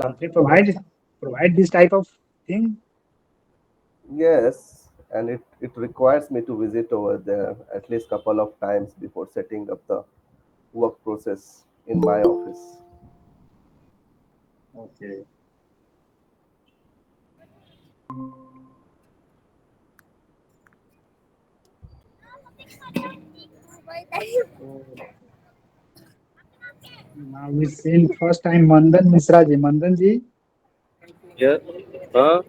country provide this type of thing? Yes, and it requires me to visit over there at least couple of times before setting up the work process in my office. Okay. So now we seen first time Mandan Misra ji. Mandan ji, Yeah. Huh?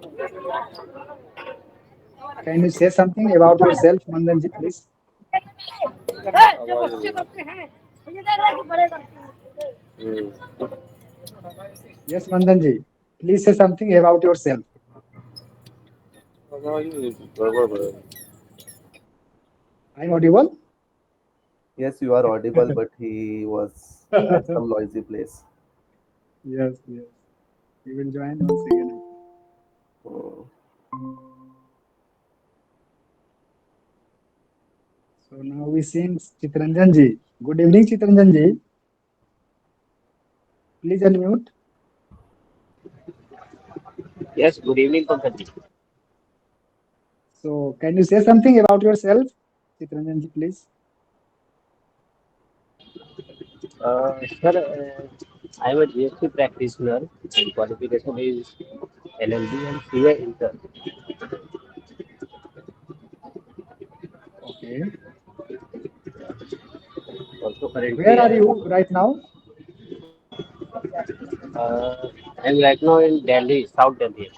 can you say something about yourself, Mandan ji, please? Hmm. Yes, Mandan ji, please say something about yourself. बरोबर. I'm audible? Yes, you are audible, but he was at some noisy place. Yes, yes. We will join once again, I think. Hmm. So now we seen Chitranjan ji. Good evening, Chitranjan ji. Please unmute. Yes, good evening, Pankaj. So can you say something about yourself, Chitranjan ji, please? Sir, I am a GST practitioner. My qualification is LLB and CA intern. Okay. Also, Where currently, are you right now? I am right now in Delhi, South Delhi.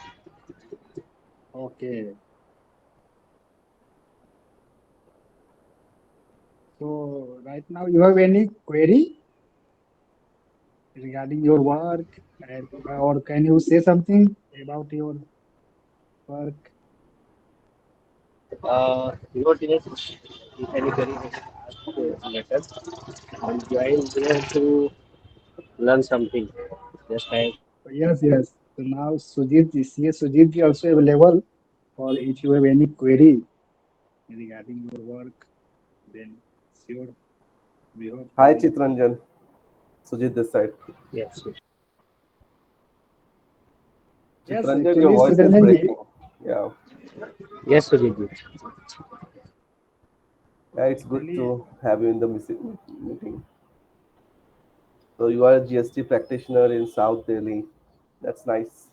Okay. So right now you have any query regarding your work, or can you say something about your work? Not yet. If anybody has asked later, I'll join there to learn something. Just I. Yes, yes. So now Sujit, CA Sujeet is also available for if you have any query regarding your work, then sure we hope he Hi, will. Chitranjan. Sujit this side. Yes, yes. Yes, Chitranjan, your actually, voice is Chitranjan ji. breaking. Yeah, Yes, Sujit. yeah, it's good Actually, to have you in the meeting. So you are a GST practitioner in South Delhi. That's nice.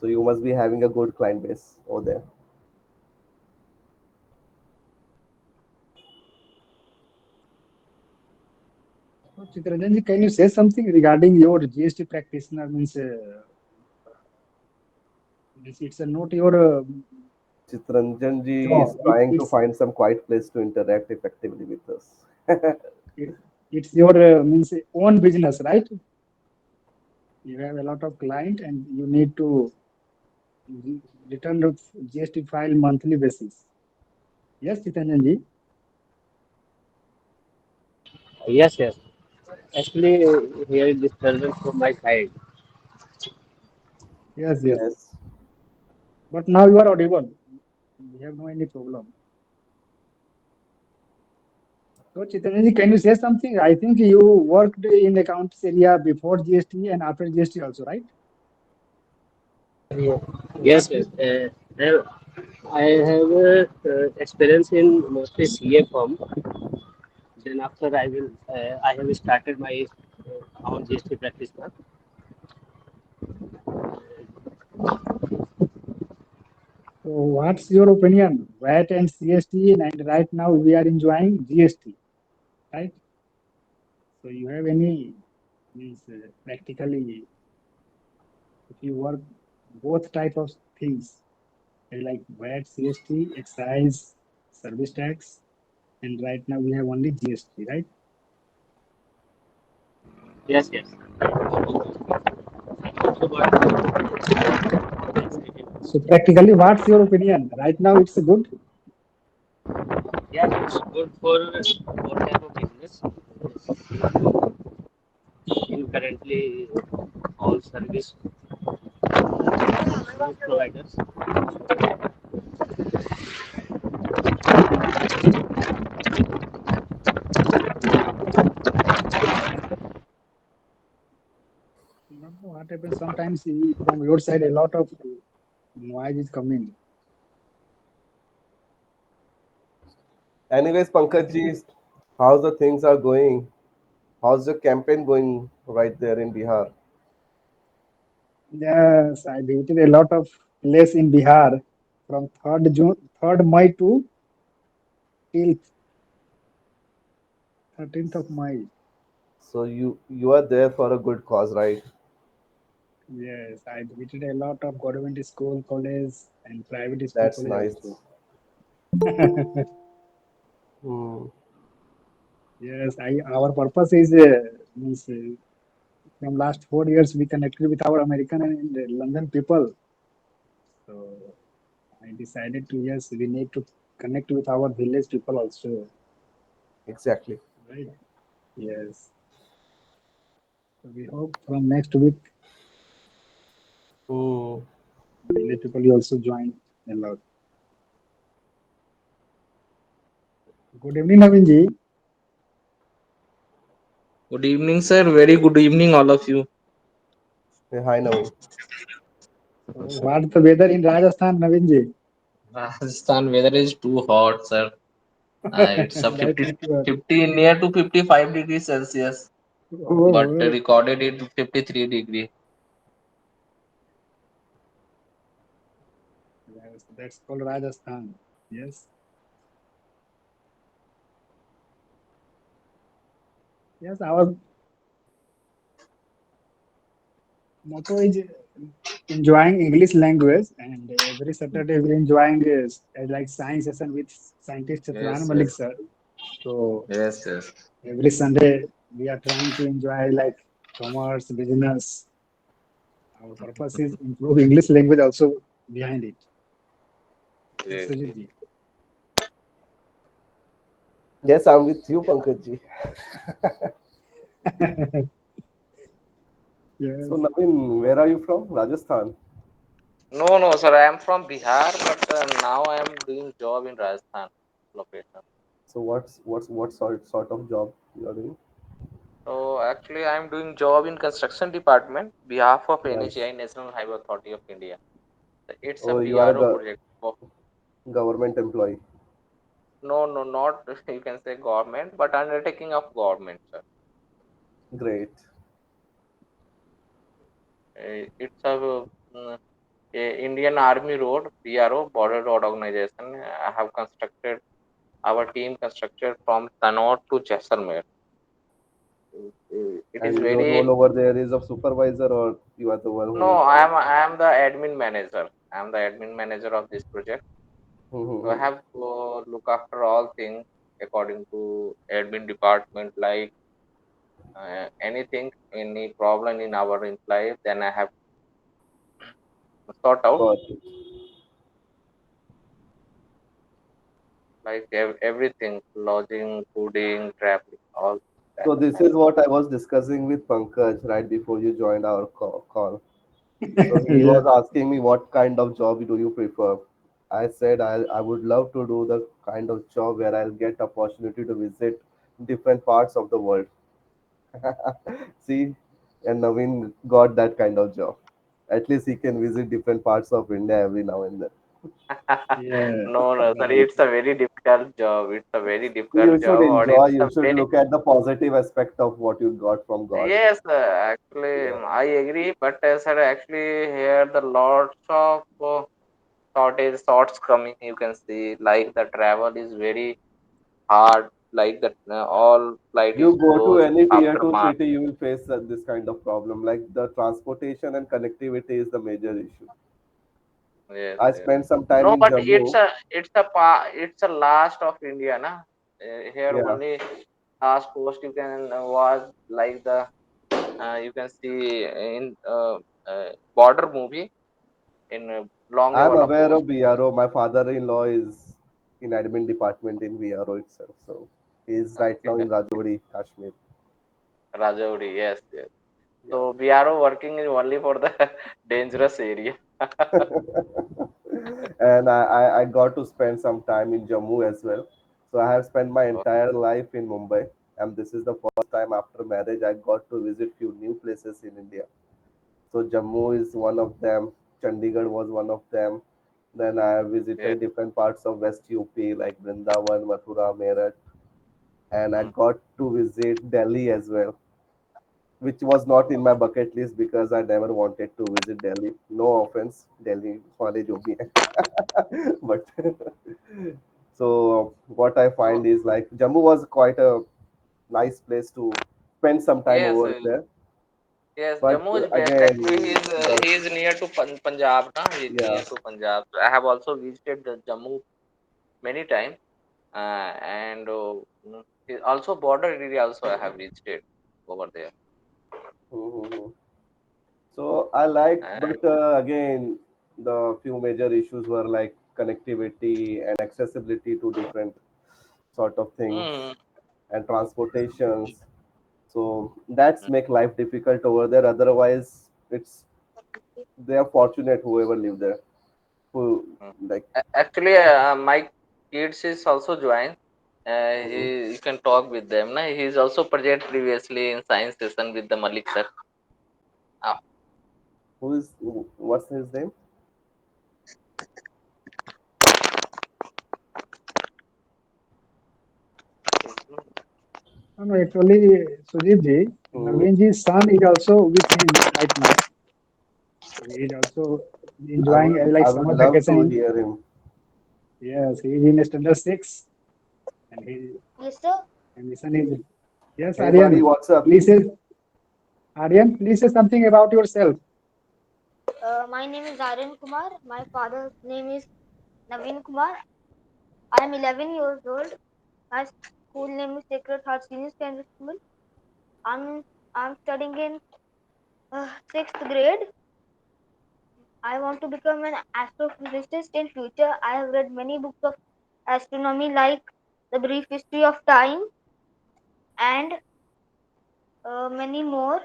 So you must be having a good client base over there. so Chitranjan ji, can you say something regarding your GST practitioner? Means it's a not your Chitranjan ji is job. trying to find some quiet place to interact effectively with us. It, it's your means own business, right? You have a lot of client and you need to return the GST file monthly basis. Yes, Chitranjan ji. Yes, yes. Actually, here is disturbance from my side. Yes, yes. Yes. But now you are audible. We have no any problem. So Chitranjan ji, can you say something? I think you worked in accounts area before GST and after GST also, right? Yes, yes. I have experience in mostly CA firm. Then after I have started my own GST practice now. So what's your opinion? VAT and CST, and right now we are enjoying GST, right? So you have any means practically if you work both type of things like VAT, CST, excise, service tax, and right now we have only GST, right? Yes, yes. So, but, So practically, what's your opinion? Right now it's good. yeah, it's good for all type of business. In currently all service providers. Not know what happens sometimes from your side a lot of noise is coming. Anyways, Pankaj, how's the things are going? How's the campaign going right there in Bihar? Yes, I visited a lot of place in Bihar from 3rd June, 3rd May to till 13th of May. So you are there for a good cause, right? Yes, I visited a lot of government school, college, and private school, That's college nice. also. Hmm. Yes, our purpose is means, from last 4 years we connected with our American and London people. So I decided to, yes, we need to connect with our village people also, Exactly. right? Yes. So we hope from next week Hmm. village people will also join a lot. Good evening, Navin ji. Good evening, sir. Very good evening, all of you. Hey, hi, Naveen. So what's the weather in Rajasthan, Navin ji? Rajasthan weather is too hot, sir. It's a Right, 50, it was. 50 near to 55 degrees Celsius, but Oh, recorded it 53 degree. yes, that's called Rajasthan. Yes, yes. Our motto is enjoying English language, and every Saturday we're enjoying like science session with scientist Satyan Yes, Malik yes, sir. So yes, yes. every Sunday we are trying to enjoy like commerce, business. Our purpose is improve English language also behind it. Yes, Great, Sujit great. ji. Yes, I'm with you, Pankaj. So, Yes. Naveen, where are you from? Rajasthan. No, no, sir. I am from Bihar, but now I am doing job in Rajasthan location. So, what sort of job you are doing? So actually, I am doing job in construction department behalf of Nice. NHAI, National Highway Authority of India. It's a Oh, you are a BRO project. government employee. No, no, not you can say government, but undertaking of government, sir. Great. It's a Indian Army Road, BRO, Border Road Organization. I have constructed, our team constructed from Tanod to Jaisalmer. It is And your very, role over there is of supervisor, or you are the one no, who is I am the admin manager. I am the admin manager of this project. So I hmm have to look after all things according to admin department, like anything, any problem in our life, then I have to sort out, got it. like everything, lodging, fooding, traveling, all that. So this is what I was discussing with Pankaj right before you joined our call. So he Yes. was asking me what kind of job do you prefer. I said I would love to do the kind of job where I'll get opportunity to visit different parts of the world. See, and Naveen got that kind of job. At least he can visit different parts of India every now and then. Yeah. No, no, sir, Right. it's a very difficult job. It's a very You difficult should job, or enjoy. it's a You should very, look at the positive aspect of what you got from God. yes, actually, Yeah. I agree, but sir, actually, here the lots of thoughts coming. You can see, like the travel is very hard, like that all flight is You go to closed any tier after two March. city, you will face this kind of problem. Like the transportation and connectivity is the major issue. Yes, I yes. spent some time No, in but it's Jammu. a it's a last of India, na. Here Yeah, only last post you can was like the you can see in border movie in Longe I'm wala aware post. of BRO. My father-in-law is in admin department in BRO itself. So he's right now Okay, in Rajouri, Kashmir. Rajouri, yes, yes. Yeah. So we are working in only for the dangerous area. And I got to spend some time in Jammu as well. So I have spent my entire life in Mumbai, and this is the first time after marriage I got to visit few new places in India. So Jammu is one of them. Chandigarh was one of them. Then I have Yeah. visited different parts of West UP like Vrindavan, Mathura, Meerut, and I Mm. got to visit Delhi as well, which was not in my bucket list because I never wanted to visit Delhi. No offense, Delhi वाले जो भी हैं. But so what I So find is like Jammu was quite a nice place to spend some time yes, over there. yes, But Jammu is best. Actually, again, the he is near to Punjab, na? He is yeah. near to Punjab. I have also visited the Jammu many times, and also border area also I have visited over there. Mm-hmm. So I like, And but again, the few major issues were like connectivity and accessibility to different sort of things mm, and transportations. So that's make life difficult over there. Otherwise, it's they are fortunate whoever live there. Who mm. like Actually, my kids is also joined. mhm. You can talk with them. Na? He is also present previously in science session with the Malik sir. Ah, Who is what's his name? No, no, actually, Sujit ji, Hmm. Naveen ji's son is also with him right now. So he is also enjoying like I would summer love vacation to in, hear him. yes, he is in standard six, and he Yes, sir. and his son is, yes, Hey buddy, Aryan, what's up? please say, Aryan, please say something about yourself. My name is Aryan Kumar. My father's name is Naveen Kumar. I am 11 years old. My school name is Sacred Heart Senior Secondary School. I'm I'm studying in sixth grade. I want to become an astrophysicist in future. I have read many books of astronomy like The Brief History of Time and many more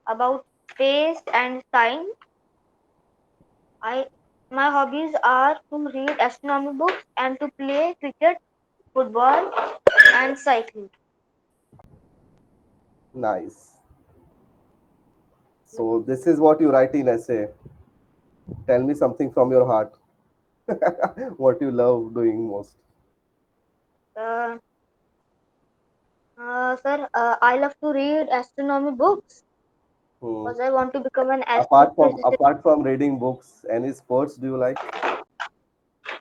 about space and science. I my hobbies are to read astronomy books and to play cricket, football, and cycling. Nice. So this is what you write in essay. Tell me something from your heart. What you love doing most. Uh, Sir, I love to read astronomy books Hmm. because I want to become an astrophysicist. Apart from reading books, any sports do you like?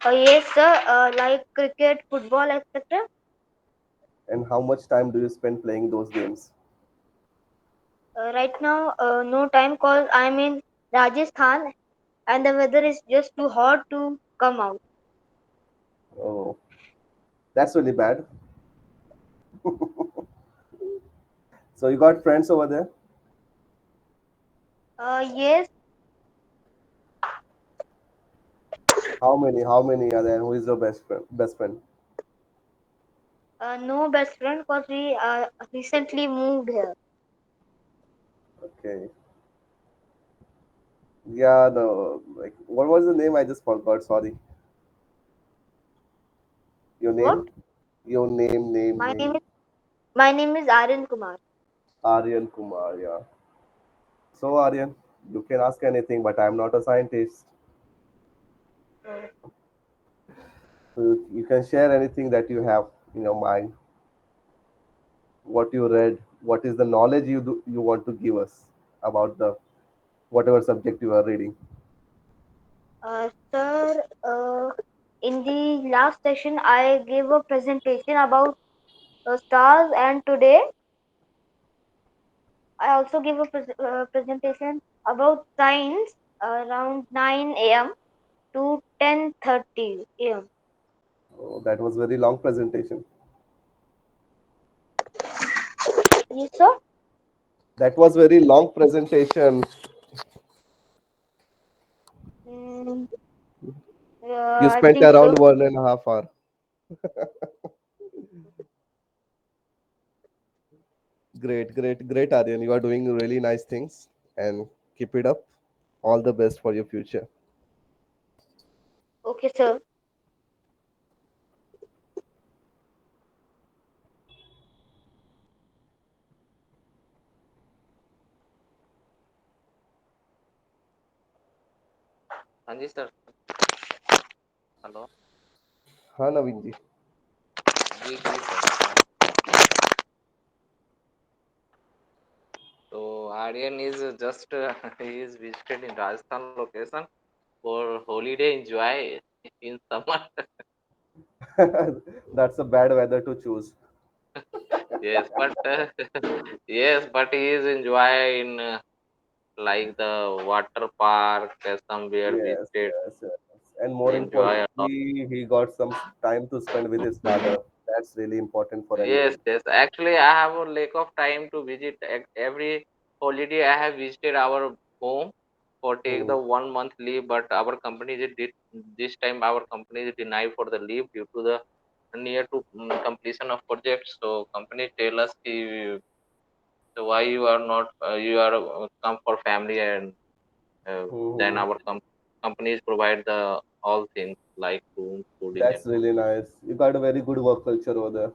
Yes, sir, like cricket, football, etc. And how much time do you spend playing those games? Right now, no time cause I'm in Rajasthan and the weather is just too hot to come out. Oh, that's really bad. So you got friends over there? Yes, How many? How many are there? Who is your best friend? Best friend? no best friend cause we recently moved here. Okay. Yeah, no. Like, what was the name? I just forgot. Sorry. Your What? name? Your name? Name? My name Name? is my name is Aryan Kumar. Aryan Kumar. Yeah. So Aryan, you can ask anything, but I'm not a scientist. Uh, So you can share anything that you have in your mind, what you read, what is the knowledge you want to give us about the whatever subject you are reading. Sir, in the last session, I gave a presentation about stars, and today I also gave a presentation about science around 9 a.m. to 10:30 a.m. Oh, that was very long presentation. Yes, sir. That was very long presentation. Mm, You I spent think so. around 1.5 hours. Great, great, great, Aryan. You are doing really nice things and keep it up. All the best for your future. Okay, sir. Hanji sir, hello. हाँ नवीन जी. जी sir. So Aryan is just he is visited in Rajasthan location for holiday enjoy in summer. That's a bad weather to choose. Yes, but yes, but he is enjoy in like the water park somewhere Yes, visited yes, yes. And more enjoy a lot. importantly, he got some time to spend with his father. That's really important for Yes, anyone. yes. Actually, I have a lack of time to visit every holiday. I have visited our home for take Hmm. the 1 month leave, but our company did this time. Our company is denied for the leave due to the near to completion of projects. So company tell us so why you are not you are come for family and then Hmm. our companies provide the all things like room, food in it. That's really nice. You got a very good work culture over there.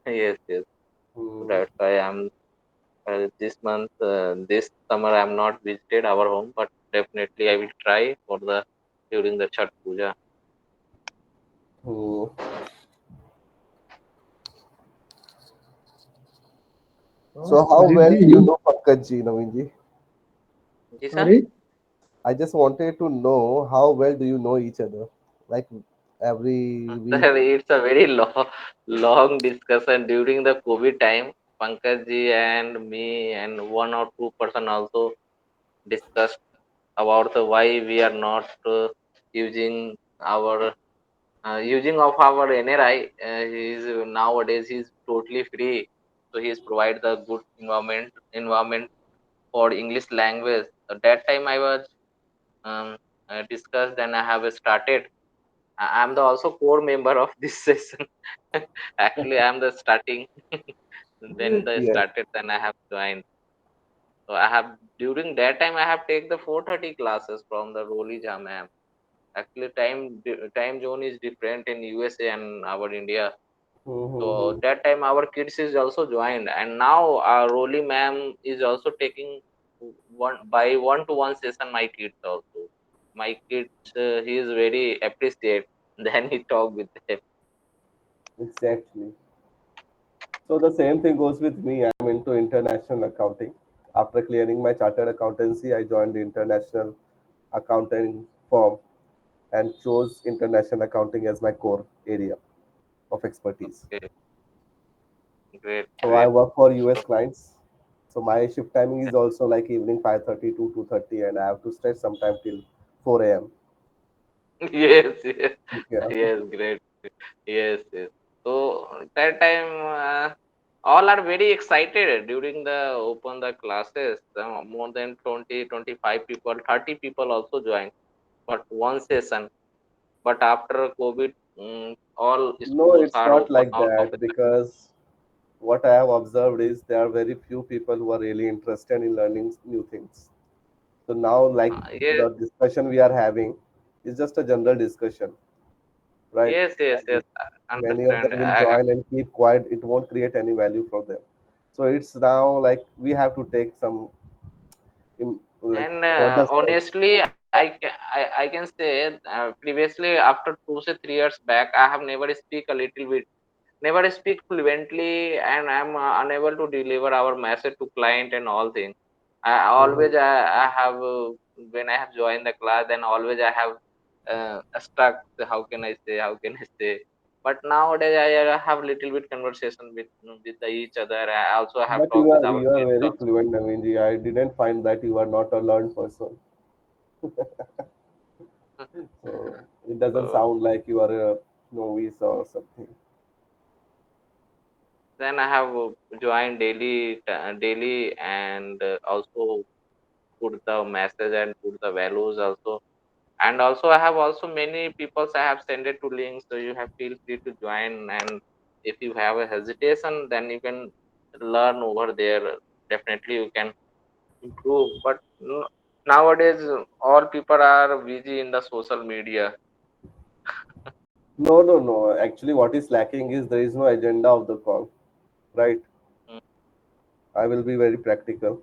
Yes, yes. So Hmm. that's why I'm this month, this summer, I'm not visited our home, but definitely I will try for the during the Chhat Puja. Hmm. So, So how Sujit well ji, do you know Pankaj ji, Naveen ji? Ji sir? sorry. I just wanted to know how well do you know each other? Like every week. Sir, it's a very long discussion during the COVID time. Pankaj ji and me and one or two person also discussed about the why we are not using our using of our NRI. He's nowadays he's totally free, so he's provide the good environment for English language. At that time I was um, discussed and I have started. I'm the also core member of this session. Actually, I'm the starting. When they Yes. started, then I have joined. So I have during that time I have take the 4:30 classes from the Roli Jam ma'am. Actually, time zone is different in USA and our India. So Mm-hmm. that time our kids is also joined, and now our Roli ma'am is also taking one to one session. My kids also, my kids, he is very appreciate. Then he talk with them. Exactly. So the same thing goes with me. I'm into international accounting. After clearing my chartered accountancy, I joined the international accounting firm and chose international accounting as my core area of expertise. Okay, great, So I great. work for US clients. So my shift timing is also like evening 5:30 to 2:30, and I have to stretch sometime till 4 a.m. Yes, yes, Yeah. yes, great. Yes, yes. So that time, all are very excited during the open the classes. More than 20, 25 people, 30 people also join, but one session. But after COVID, all No, schools it's are not open, like all that professors. because what I have observed is there are very few people who are really interested in learning new things. So now, like Yes, the discussion we are having is just a general discussion, right? yes, yes, And yes. if I many of understand. them will join and keep quiet, it won't create any value for them. So it's now like we have to take some like And further steps. honestly, I can say previously after 2 to 3 years back, I have never speak a little bit, never speak fluently, and I'm unable to deliver our message to client and all things. I Mhm. always I have when I have joined the class, then always I have stuck. How can I say? How can I say? But nowadays I have little bit conversation with each other. I also have But talked with our you are kids very also. fluent, Naveenji. I didn't find that you are not a learned person. So it doesn't So sound like you are a novice or something. then I have joined daily and also put the message and put the values also. And also I have also many people I have sent it to links, so you have feel free to join. And if you have a hesitation, then you can learn over there. Definitely you can improve. But nowadays all people are busy in the social media. No, no, no. Actually, what is lacking is there is no agenda of the call, right? Mm, I will be very practical.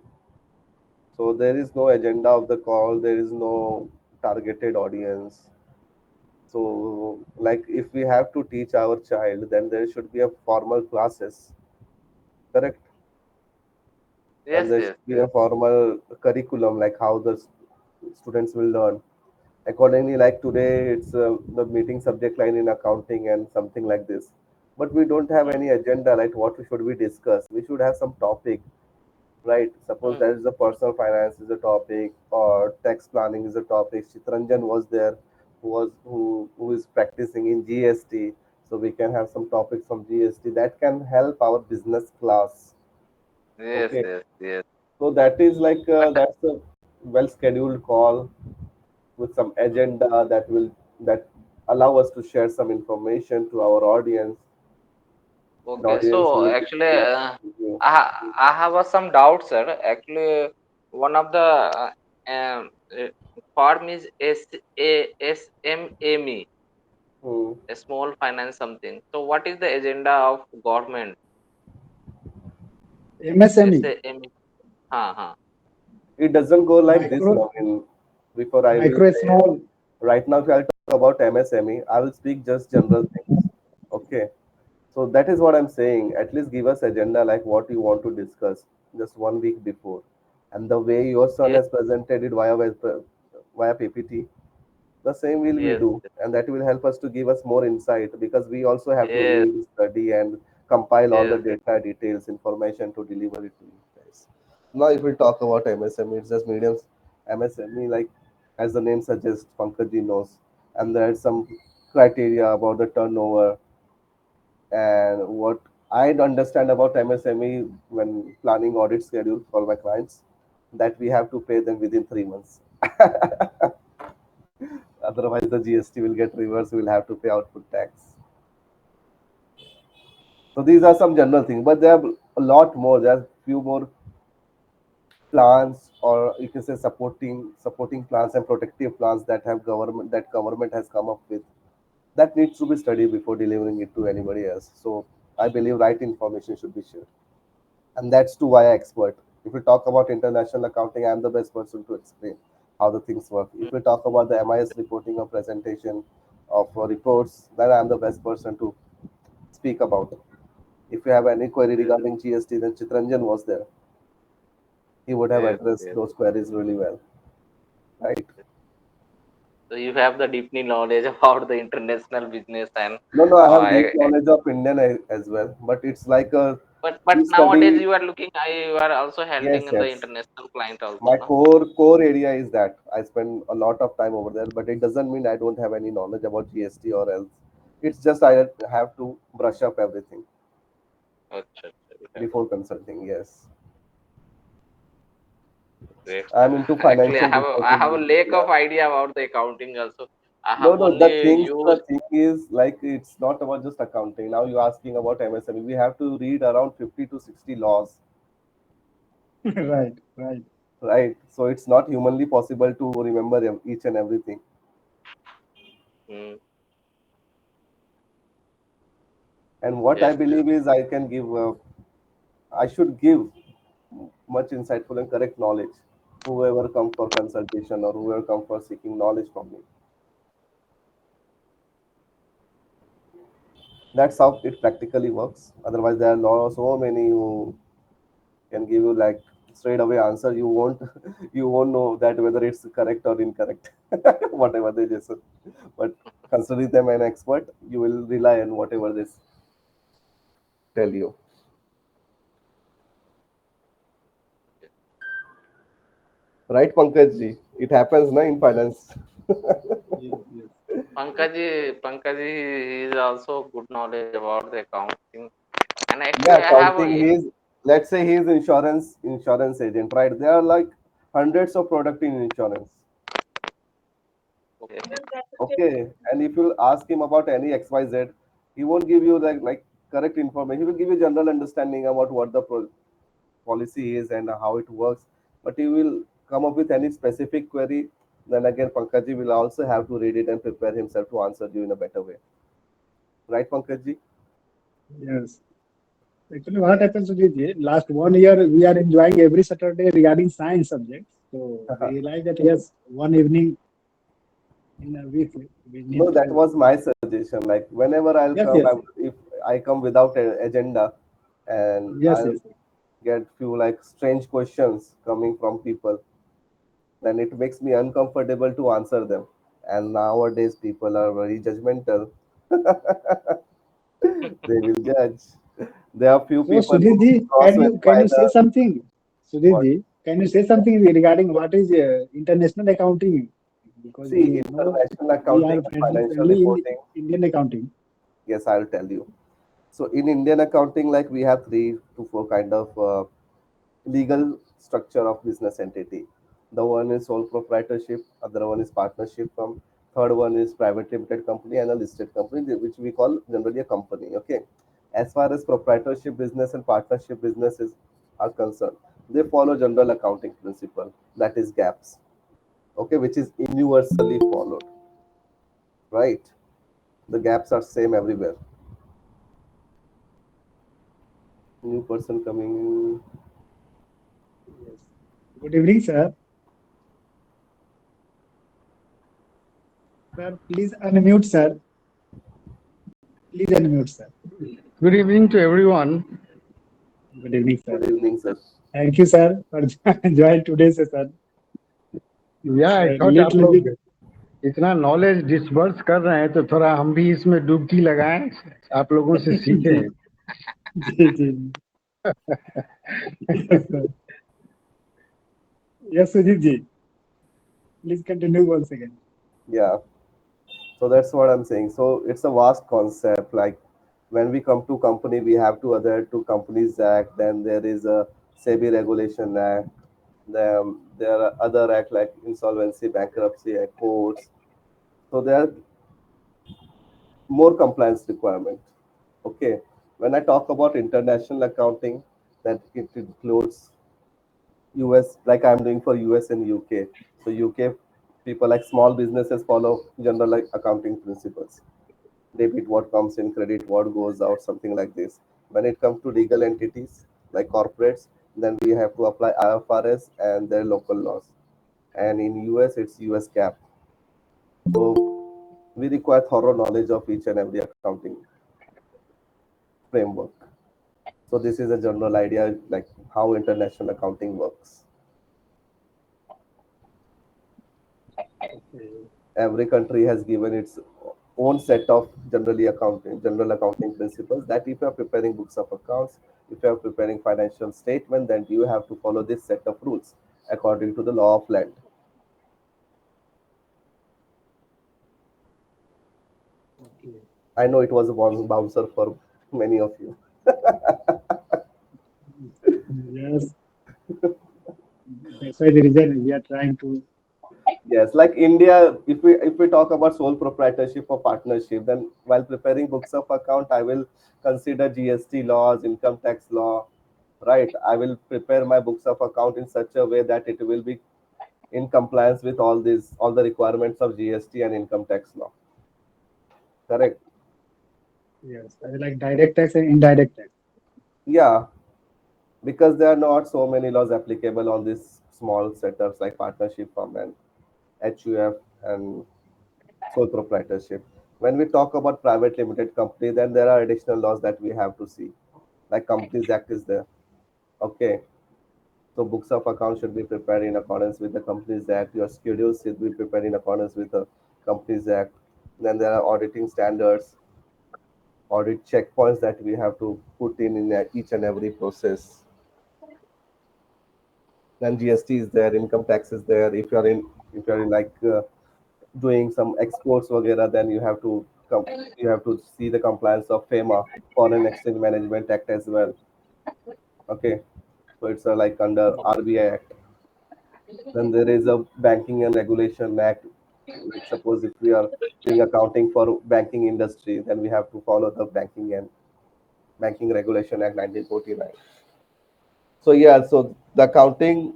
So there is no agenda of the call. There is no targeted audience. So, like if we have to teach our child, then there should be a formal classes, correct? And Yes, there yes, should be yes. a formal curriculum, like how the students will learn. Accordingly, like today, it's the meeting subject line in accounting and something like this. But we don't have Mm, any agenda, like what should we discuss. We should have some topic, right? Suppose mm. there is a personal finance is a topic, or tax planning is a topic. Chitranjan was there, who is practicing in GST, so we can have some topics from GST that can help our business class. Yes, Okay, yes, yes. so that is like But that's a well scheduled call with some mm, agenda that allow us to share some information to our audience, and okay, audience so will get actually, a lot of review. I have some doubts, sir. Actually, one of the form is SMME, Hmm. a small finance something. So, what is the agenda of government? MSME, SME. Ha, ha. It doesn't go like this micro, now. Before I will micro, say, small. right now, if I'll talk about MSME, I will speak just general things. Okay, so that is what I'm saying. At least give us agenda like what you want to discuss just 1 week before, and the way your son Yes, has presented it via PPT, the same will we yes, do, and that will help us to give us more insight because we also have to yes, read, study, and compile all the yes, data details information to deliver it to you guys. Now if we talk about MSME, it's just mediums. MSME, like as the name suggests, Pankaj knows, and there's some criteria about the turnover. And what I understand about MSME when planning audit schedule for my clients, that we have to pay them within 3 months. Otherwise, the GST will get reversed. We'll have to pay output tax. So these are some general things, but there are a lot more. There are few more plans, or you can say supporting plans and protective plans that government has come up with. That needs to be studied before delivering it to anybody else. So I believe right information should be shared, and that's to why I expert. If we talk about international accounting, I'm the best person to explain how the things work. If we talk about the MIS reporting or presentation of reports, then I'm the best person to speak about it. If you have any query yes, regarding GST, then Chitranjan was there. He would have yes, addressed yes. those queries really well, right? So you have the deeply knowledge about the international business and No, no, I have deep I, knowledge of Indian as well, but it's like a but we nowadays study. you are looking, you are also handling Yes, in the yes. international client also, My no? core area is that I spend a lot of time over there, but it doesn't mean I don't have any knowledge about GST or else. It's just I have to brush up everything Acha, acha, you have before consulting. Yes, great, sir. I'm into Actually, financial I reporting have a with lack yeah. of idea about the accounting also. I have No, no, the only things the used. thing is like it's not about just accounting. Now you're asking about MSME. We have to read around 50 to 60 laws, Right, right. right? So it's not humanly possible to remember each and everything. Mm, And what I yes, yes. believe is I should give much insightful and correct knowledge whoever come for consultation or whoever come for seeking knowledge from me. That's how it practically works. Otherwise there are so many who can give you like straight away answer. You won't you won't know that whether it's correct or incorrect whatever they just say. But considering them an expert, you will rely on whatever they tell you, right? Pankaj ji, it happens na in finance. Yes, yes. Pankaji is also good knowledge about the accounting. And Yeah, actually, I have accounting. Let's say he's insurance agent, right? There are like hundreds of product in insurance. okay. Okay, and if you ask him about any XYZ, he won't give you like correct information. He will give you general understanding about what the policy is and how it works. But he will come up with any specific query. Then again, Pankaj will also have to read it and prepare himself to answer you in a better way, right, Pankaj? Yes. Actually, what happens, Sujit, last 1 year we are enjoying every Saturday regarding science subjects. So we realize that yes, one evening in a week. We No, need that to. was my suggestion. Like whenever I'll Yes, come, yes, if I come without an agenda, and yes, I'll yes. get few like strange questions coming from people, then it makes me uncomfortable to answer them. And nowadays people are very judgmental. They will judge. There are few So, people who Sudhiji, cross can verify you say the something? what. Sudhiji, can you say something regarding what is international accounting? Because See, we know international we accounting are and friendly, financial friendly in reporting. Indian accounting. Yes, I'll tell you. So in Indian accounting, like we have three to four kind of legal structure of business entity. The one is sole proprietorship, other one is partnership firm, third one is private limited company and a listed company, which we call generally a company. Okay. As far as proprietorship business and partnership businesses are concerned, they follow general accounting principle, that is GAPS. Okay, which is universally followed, right? The GAPS are same everywhere. New person coming in. Yes. Good evening, sir. Sir, please unmute, sir. Please unmute, sir. Good evening to everyone. Good evening, sir. Good evening, sir. Thank you, sir, for joining today's session. या I thought आप Little लोग bit. इतना knowledge disburse कर रहे हैं तो थोड़ा हम भी इसमें डुबकी लगाएं, आप लोगों से जी सीखें. जी जी. Yes, sir. Yes, Sujit ji. Please continue once again. Yeah. So that's what I'm saying. So it's a vast concept. Like when we come to company, we have to adhere to Companies Act. Then there is a SEBI Regulation Act. Then there are other act like insolvency, bankruptcy, and courts. So there are more compliance requirement. Okay. When I talk about international accounting, that it includes US, like I'm doing for US and UK. So UK people like small businesses follow general like accounting principles. Debit what comes in, credit what goes out, something like this. When it comes to legal entities like corporates, then we have to apply IFRS and their local laws. And in US, it's US GAAP. So we require thorough knowledge of each and every accounting framework. So this is a general idea like how international accounting works. Okay. Every country has given its own set of general accounting principles that if you are preparing books of accounts, if you are preparing financial statement, then you have to follow this set of rules according to the law of land. Okay. I know it was a one bouncer for many of you. Yes. That's why the reason we are trying to. Yes, like India, if we talk about sole proprietorship or partnership, then while preparing books of account, I will consider GST laws, income tax law, right? I will prepare my books of account in such a way that it will be in compliance with all the requirements of GST and income tax law. Correct? Yes. I like direct tax and indirect tax. Yeah, because there are not so many laws applicable on these small setups like partnership firm and HUF and sole proprietorship. When we talk about private limited company, then there are additional laws that we have to see, like Companies Act is there. Okay, so books of accounts should be prepared in accordance with the Companies Act. Your schedules should be prepared in accordance with the Companies Act. Then there are auditing standards, audit checkpoints that we have to put in each and every process. Then GST is there, income tax is there. If you're in like doing some exports vagera, then you have to see the compliance of FEMA, Foreign Exchange Management Act as well. Okay, so it's like under RBI Act. Then there is a Banking and Regulation Act. Like suppose if we are doing accounting for banking industry, then we have to follow the Banking Regulation Act 1949. So yeah, so the accounting,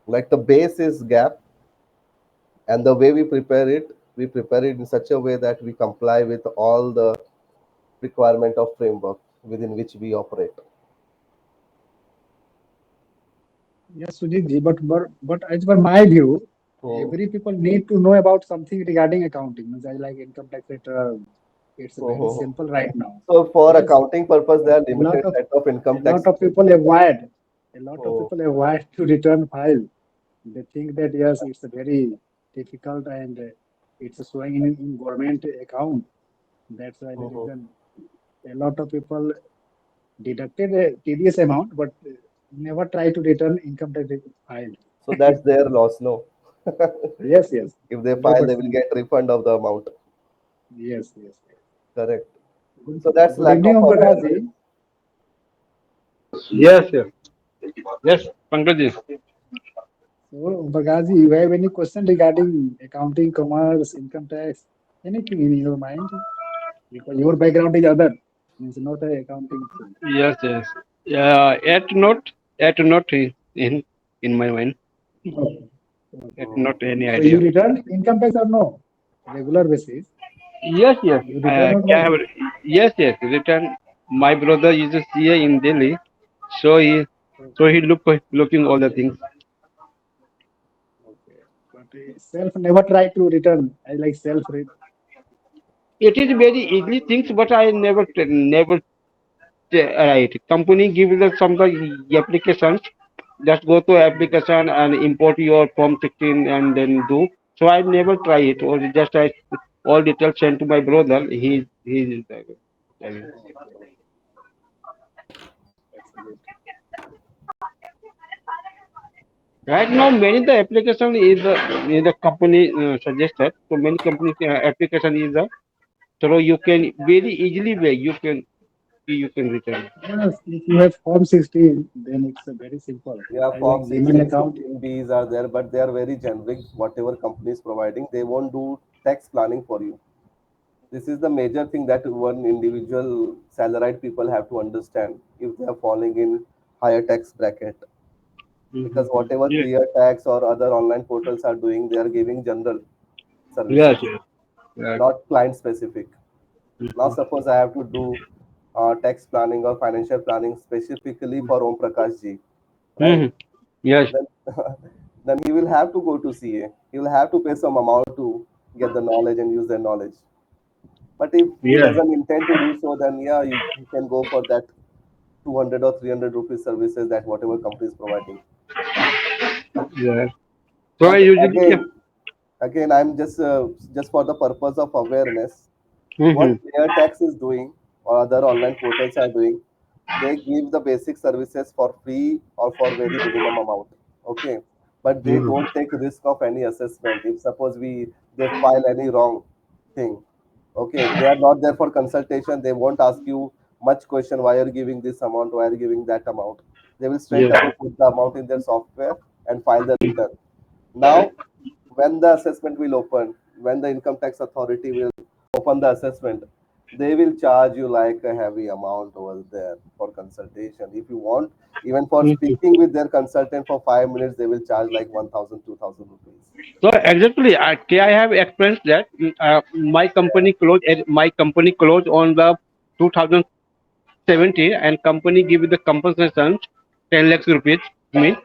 like the base is gap, and the way we prepare it in such a way that we comply with all the requirement of framework within which we operate. Yes, Sujit ji. But as per my view, every people need to know about something regarding accounting. Means I like income tax return. It's very simple right now. So for Yes, accounting purpose, but there are a lot limited of set of income a lot tax. of people avoid. A lot of Oh, people avoid to return file. They think that yes, it's a very difficult and it's showing in government account. That's why the oh. reason a lot of people deducted a tedious amount, but never try to return income tax file. So that's their loss, no? Yes, yes, If they file, they will 100%. get refund of the amount. Yes, yes, yes. Correct. Good, So that's good lack evening, of Om Prakash awareness. ji. Yes, yes, yes, Pankaj ji. So, Om Prakash ji, you have any question regarding accounting, commerce, income tax, anything in your mind? Because your background is other, means not a accounting thing. Yes, yes. Yet not in my mind. Okay. Yet Okay. Mhm. not any So you idea. return income tax or no? Regular basis. Yes, yes. You return or Can I no? have, yes, yes. Return. My brother is a CA in Delhi, so he looking all the things. Okay. But self never try to return. I like self read. It is very easy things, but I never right. Company gives us some applications. Just go to application and import your form 16 and then do. So I never try it, or just I all details sent to my brother. He I mean, Okay. Okay. That's good. right now many the application is the company suggested. So many companies application is so you can very easily way you can return. Yes, if you have Form 16, then it's very simple. Yeah, I like Form Gmail 16, account. 16Bs are there, but they are very generic. Whatever company is providing, they won't do tax planning for you. This is the major thing that one individual salaried people have to understand if they are falling in higher tax bracket. Because Mm-hmm. whatever Yeah. clear tax or other online portals are doing, they are giving general Yes, services, yes. Right. not client specific. Now, Mm-hmm. suppose I have to do tax planning or financial planning specifically for Om Prakash ji, right? Mm-hmm. Yes. Then, then he will have to go to CA. He will have to pay some amount to get the knowledge and use their knowledge. But if he Yeah. doesn't intend to do so, then yeah, he can go for that 200 or 300 rupees services that whatever company is providing. Yeah. So I But usually yeah. again, I'm just for the purpose of awareness. What Mm-hmm. Clear Tax is doing or other online portals are doing, they give the basic services for free or for very minimum amount. Okay, but they Mm-hmm. don't take risk of any assessment. If suppose they file any wrong thing, okay, they are not there for consultation. They won't ask you much question. Why are you giving this amount? Why are you giving that amount? They will straight Yes. away put the amount in their software and file the return. Now, when the assessment will open, when the income tax authority will open the assessment, they will charge you like a heavy amount over there for consultation. If you want, even for Mm-hmm. speaking with their consultant for 5 minutes, they will charge like 1,000, 2,000 rupees. So exactly, I have experienced that my company closed on the 2017, and company give the compensation 10 lakhs rupees to me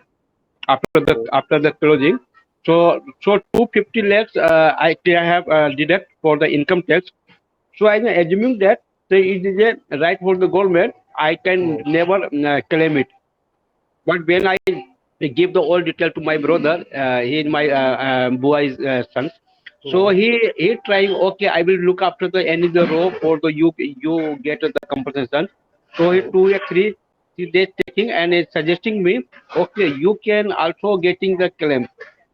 So after the closing. So 250 lakhs I have deduct for the income tax. So I am assuming that it is a right for the government. I can mm, never claim it. But when I give the all detail to my brother, he is my boy's son. So mm, he trying. Okay, I will look after the any the row for the you get the compensation. So he mm. 2 or 3 days taking and is suggesting me. Okay, you can also getting the claim.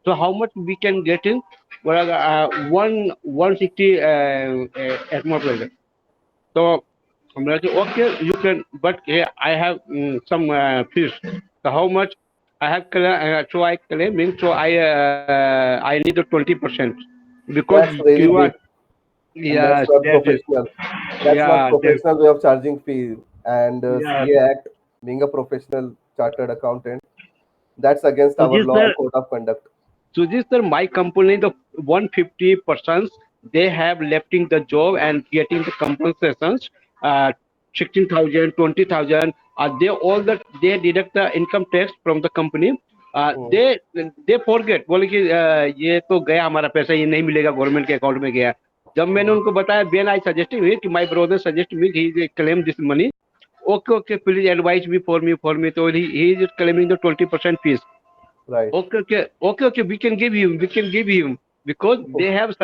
So how much we can get in? Well, 160 atmosphere. So I'm like, okay, you can, but yeah, I have some fees. So how much I have, so I claiming, so I need a 20% because That's really you are, big, and that's yes, not that is, professional. That's not yeah, that, professional way of charging fee. And yeah. CA Act, being a professional chartered accountant, that's against So our this law and code of conduct. So this sir, my company, the 150 persons, they have left in the job and getting the compensations, 16,000, 20,000. They all that they deduct the income tax from the company. Hmm. They forget बोले कि ये तो गया हमारा पैसा, ये नहीं मिलेगा, गवर्नमेंट के अकाउंट में गया। जब मैंने Hmm. उनको बताया, व्हेन आई सजेस्टेड कि my brother suggest me he claim this money, okay, okay, please advise me for me, so he is claiming the 20% fees. Right. Okay, okay, okay, okay, we can give him, because they have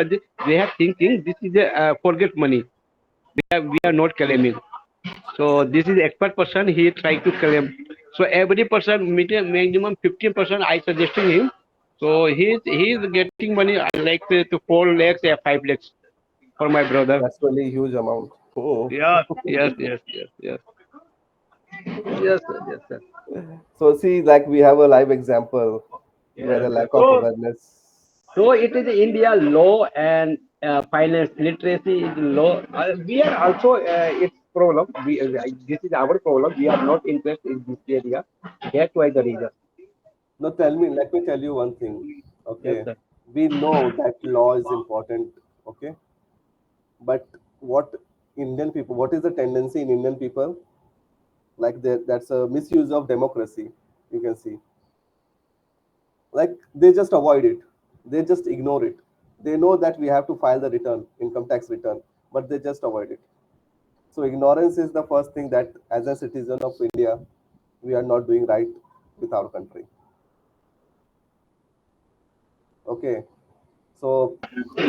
they have thinking this is a forget money, we are not claiming. So this is expert person, he try to claim. So every person minimum 15% I suggesting him. So he is getting money, like to 4 lakhs or 5 lakhs for my brother. That's really huge amount. Oh. Yes, yes, yes, yes, yes, yes, sir, yes, sir. So see, like we have a live example where Yes, the sir. lack of awareness. So it is India law and finance literacy is low. We are also its problem. This is our problem. We are not interested in this area. That's why the reason. No, tell me, let me tell you one thing. Yes, Okay. sir. We know that law is important. Okay. But what what is the tendency in Indian people? Like that's a misuse of democracy. You can see. Like they just avoid it. They just ignore it. They know that we have to file the return, income tax return, but they just avoid it. So ignorance is the first thing that as a citizen of India, we are not doing right with our country. Okay. So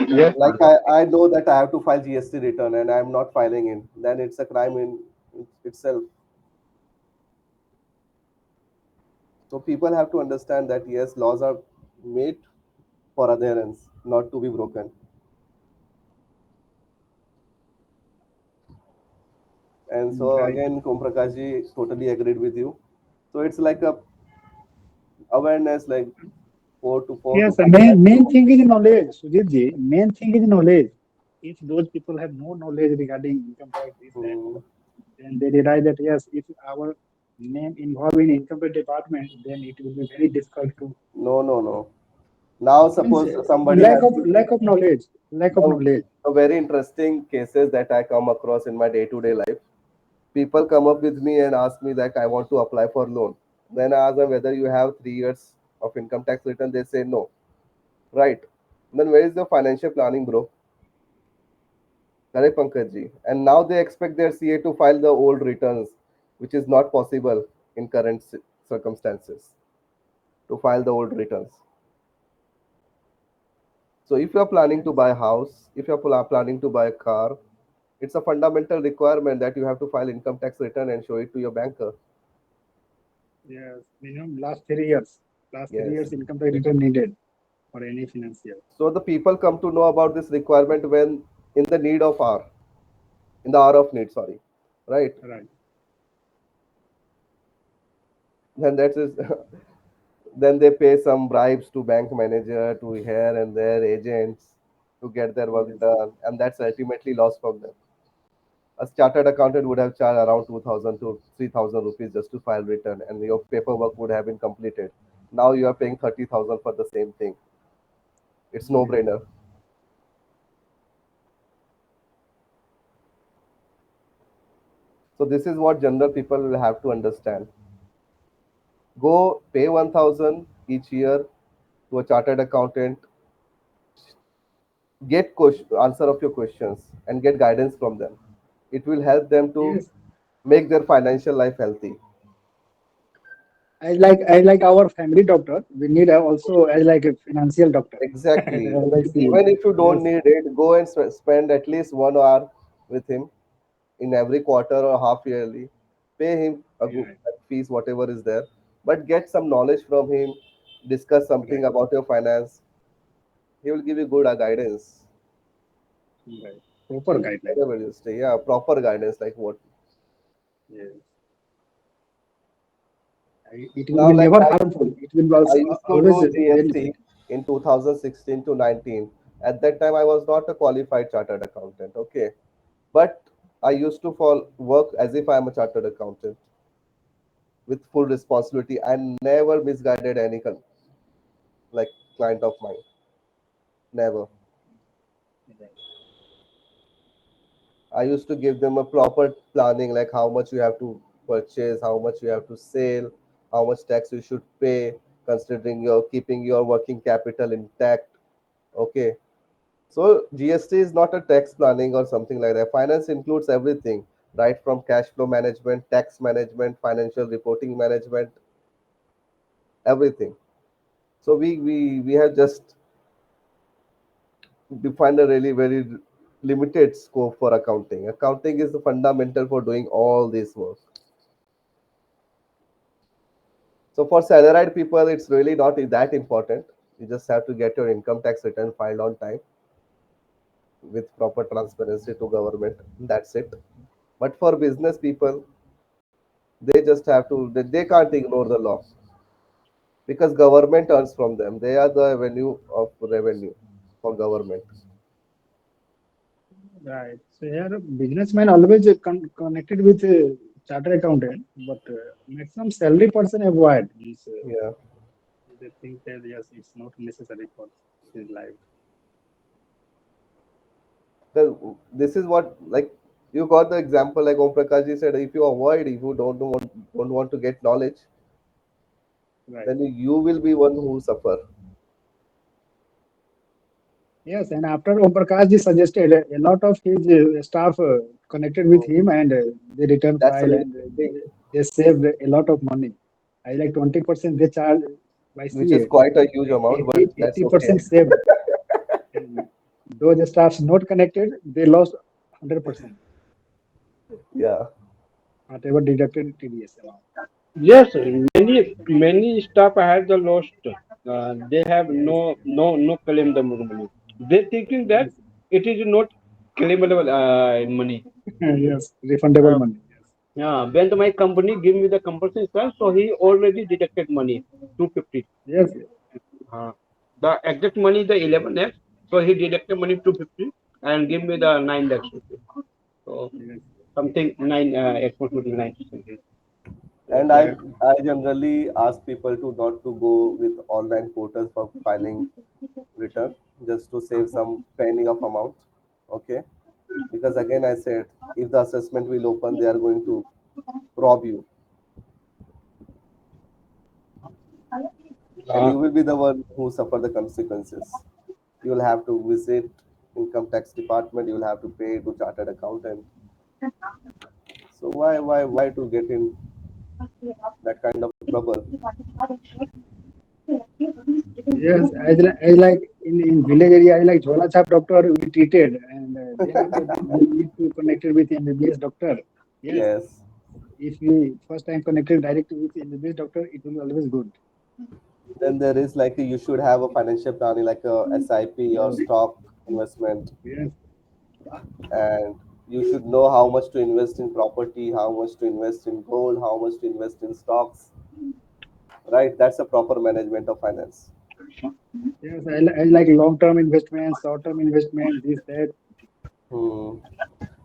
Yes. like I know that I have to file GST return and I'm not filing it, then it's a crime in itself. So people have to understand that yes, laws are made for adherence, not to be broken. And so Right. again, Om Prakash ji totally agreed with you. So it's like a awareness, like four to Yes, the five main lakhs. thing is knowledge, Sujit ji. Main thing is knowledge. If those people have no knowledge regarding income tax, this, that, Hmm. then they realize that yes, if our name involved in income tax department, then it will be very difficult to No, no, no. Now means suppose somebody has lack of a, knowledge. a very interesting cases that I come across in my day-to-day life. People come up with me and ask me that I want to apply for loan. Then I ask them whether you have 3 years of income tax return. They say no. Right. Then where is the financial planning, bro? Correct, Pankaj ji. And now they expect their CA to file the old returns, which is not possible in current circumstances to file the old returns. So if you are planning to buy a house, if you are planning to buy a car, it's a fundamental requirement that you have to file income tax return and show it to your banker. Yes, minimum last 3 years Yes. income tax return needed for any financial. So the people come to know about this requirement when in the need of hour, in the hour of need, sorry. Right. Right. Then that is then they pay some bribes to bank manager, to here and there agents to get their work Yes. done, and that's ultimately lost for them. A chartered accountant would have charged around 2,000 to 3,000 rupees just to file return, and your paperwork would have been completed. Now you are paying 30,000 for the same thing. It's no Yes. brainer. So this is what general people will have to understand. Go pay 1,000 each year to a chartered accountant, get answer of your questions, and get guidance from them. It will help them to Yes. make their financial life healthy. I like our family doctor. We need also as like a financial doctor. Exactly. As I see. Even if you don't Yes. need it, go and spend at least 1 hour with him in every quarter or half yearly. Pay him a good Right. fees, whatever is there, but get some knowledge from him. Discuss something Right. about your finance. He will give you good guidance. Right. Proper guideline. Whatever you stay, yeah, proper guidance. Like what Yes. It will now? be Like never harmful. It will be I also used to always do benefit. GST in 2016 to 19. At that time, I was not a qualified chartered accountant. Okay, but I used to work as if I am a chartered accountant with full responsibility. I never misguided any like client of mine. Never. Right. I used to give them a proper planning, like how much you have to purchase, how much you have to sell, how much tax you should pay. considering your keeping your working capital intact. Okay. So GST is not a tax planning or something like that. Finance includes everything, right from cash flow management, tax management, financial reporting management, everything. So we have just defined a really very limited scope for accounting. Accounting is the fundamental for doing all this work. So for salaried people, it's really not that important. You just have to get your income tax return filed on time with proper transparency to government. That's it. But for business people, they just have to. They can't ignore the law because government earns from them. They are the avenue of revenue for government. Right. So here, businessman always connected with chartered accountant, but maximum salary person avoid. Means, Yeah. they think that yes, it's not necessary for his life. This is what like you got the example like Om Prakash ji said. If you avoid, if you don't want to get knowledge, Right. then you will be one who suffer. Yes, and after Om Prakash ji suggested, a lot of his staff connected with Hmm. him, and they return That's a file, really and good thing, they saved a lot of money. I like 20% they charge by which is CA, quite a but huge amount, but that's okay. 80% saved. And those staffs not connected, they lost 100%, Yeah. whatever deducted TDS amount. Yes, many staff had the lost. They have Yes, no claim the money. They thinking that yes, it is not claimable money. yes, refundable Uh, money. Yes, yeah, when my company give me the compulsory insurance, so he already deducted money 250. yes, yes, The exact money the 11 lakhs, so he deducted money 250 and give me the 9 lakhs rupees. So yes. something 9 approximately 9 something. So And that I generally ask people to not to go with online portals for filing return, just to save some penny of amount. Okay. Because again I said, if the assessment will open, they are going to rob you, and uh, you will be the one who suffer the consequences. You will have to visit income tax department, you will have to pay to chartered accountant. So why to get in that kind of trouble? Yes, as like in village area, I like Jhola Chap doctor we treated, and then after that we need to connect it with MBBS doctor. Yes, Yes. if we first time connected directly with MBBS doctor, it will be always good. Then there is like you should have a financial planning like a SIP or Yes, stock investment, yes, and you should know how much to invest in property, how much to invest in gold, how much to invest in stocks. Right? That's a proper management of finance. yes. I like long term investment, short term investment, this that. Hmm.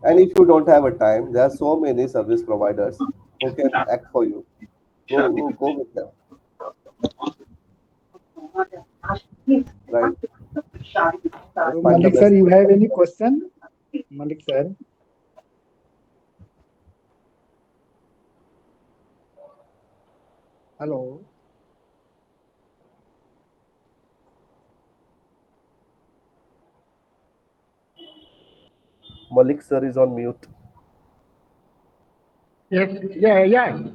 And if you don't have a time, there are so many service providers who can act for you. Go with them. Right? So Just find the Malik sir, best you one. have any question? Malik sir, hello. Malik sir is on mute. Yes, yeah, yeah. Sir,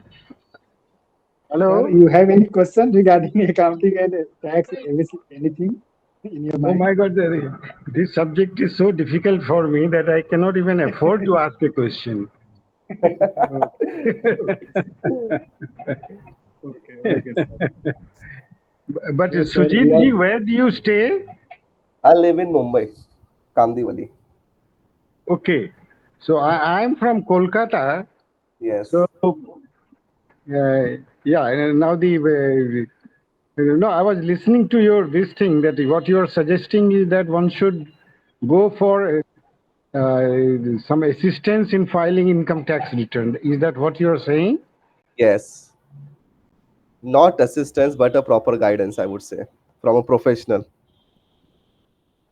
Hello. you have any question regarding accounting and tax, anything in your Oh mind? my God, this subject is so difficult for me that I cannot even afford to ask a question. Okay, okay, sir. But Yes, sir. We Sujit are. ji, where do you stay? I live in Mumbai, Kandivali. Okay, so I'm from Kolkata. So Yes. yeah, and now no, I was listening to your this thing that what you are suggesting is that one should go for some assistance in filing income tax return. Is that what you are saying? Yes. Not assistance, but a proper guidance, I would say, from a professional.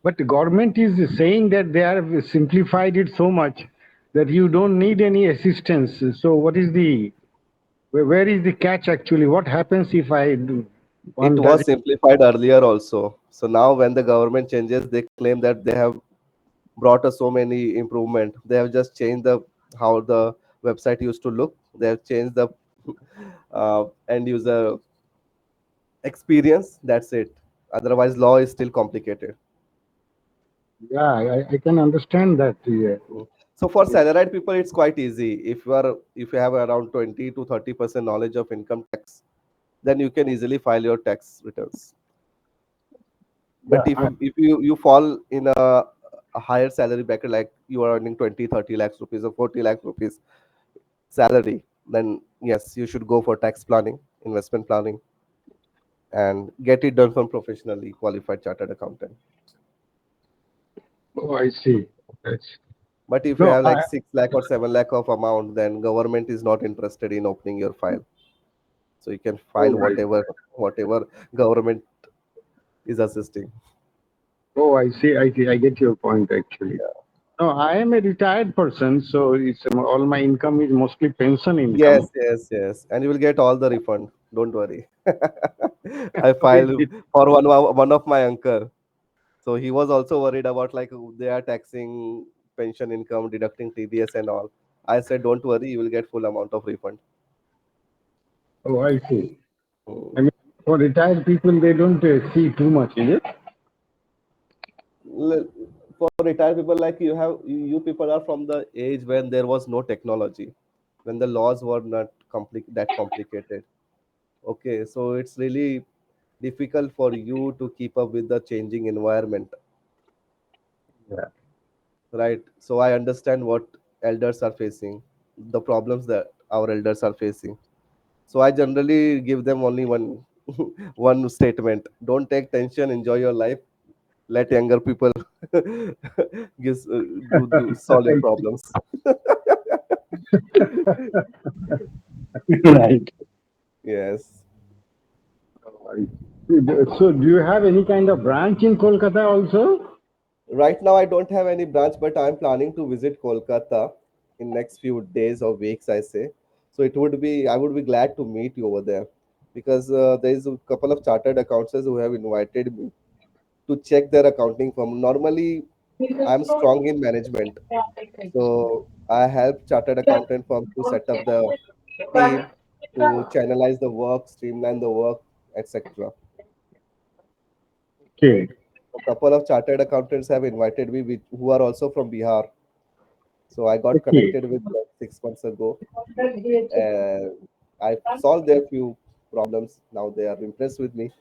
But the government is saying that they have simplified it so much that you don't need any assistance. So what is where is the catch actually? What happens if I do? It One was gadget. simplified earlier also. So now when the government changes, they claim that they have brought us so many improvement. They have just changed the how the website used to look. They have changed the end user experience. That's it. Otherwise, law is still complicated. Yeah, I can understand that. Yeah. Mm. So for salaried people, it's quite easy. If you have around 20 to 30% knowledge of income tax, then you can easily file your tax returns. But Yeah. if you fall in a higher salary bracket, like you are earning 20 to 30 lakhs rupees or 40 lakhs rupees salary, then yes, you should go for tax planning, investment planning, and get it done from professionally qualified chartered accountant. Oh, I see. That's, But if you no, have like 6 lakh or 7 lakh of amount, then government is not interested in opening your file. So you can oh, file whatever government is assisting. oh, I see. I see. I get your point actually. No, I am a retired person, so it's all my income is mostly pension income. Yes, yes, yes. And you will get all the refund. Don't worry. I Oh, is filed it? for one of my uncle. So he was also worried about like they are taxing pension income, deducting TDS and all. I said, don't worry, you will get full amount of refund. Oh, I see. Mm. I mean, for retired people, they don't see too much, is it? L- For retired people like you people are from the age when there was no technology, when the laws were not that complicated. Okay, so it's really difficult for you to keep up with the changing environment, Yeah. right? So I understand what elders are facing, the problems that our elders are facing. So I generally give them only one one statement: don't take tension, enjoy your life. Let younger people gives do solve your I see. problems. Right. Yes. I see. So, do you have any kind of branch in Kolkata also? Right now, I don't have any branch, but I'm planning to visit Kolkata in next few days or weeks, I say. So I would be glad to meet you over there because there is a couple of chartered accountants who have invited me to check their accounting firm. Normally, I'm strong in management, so I help chartered accountant firms to set up the team, to channelize the work, streamline the work, etc. Okay. A couple of chartered accountants have invited me, who are also from Bihar. So I got Okay. connected with them 6 months ago, and I solved their few problems. Now they are impressed with me,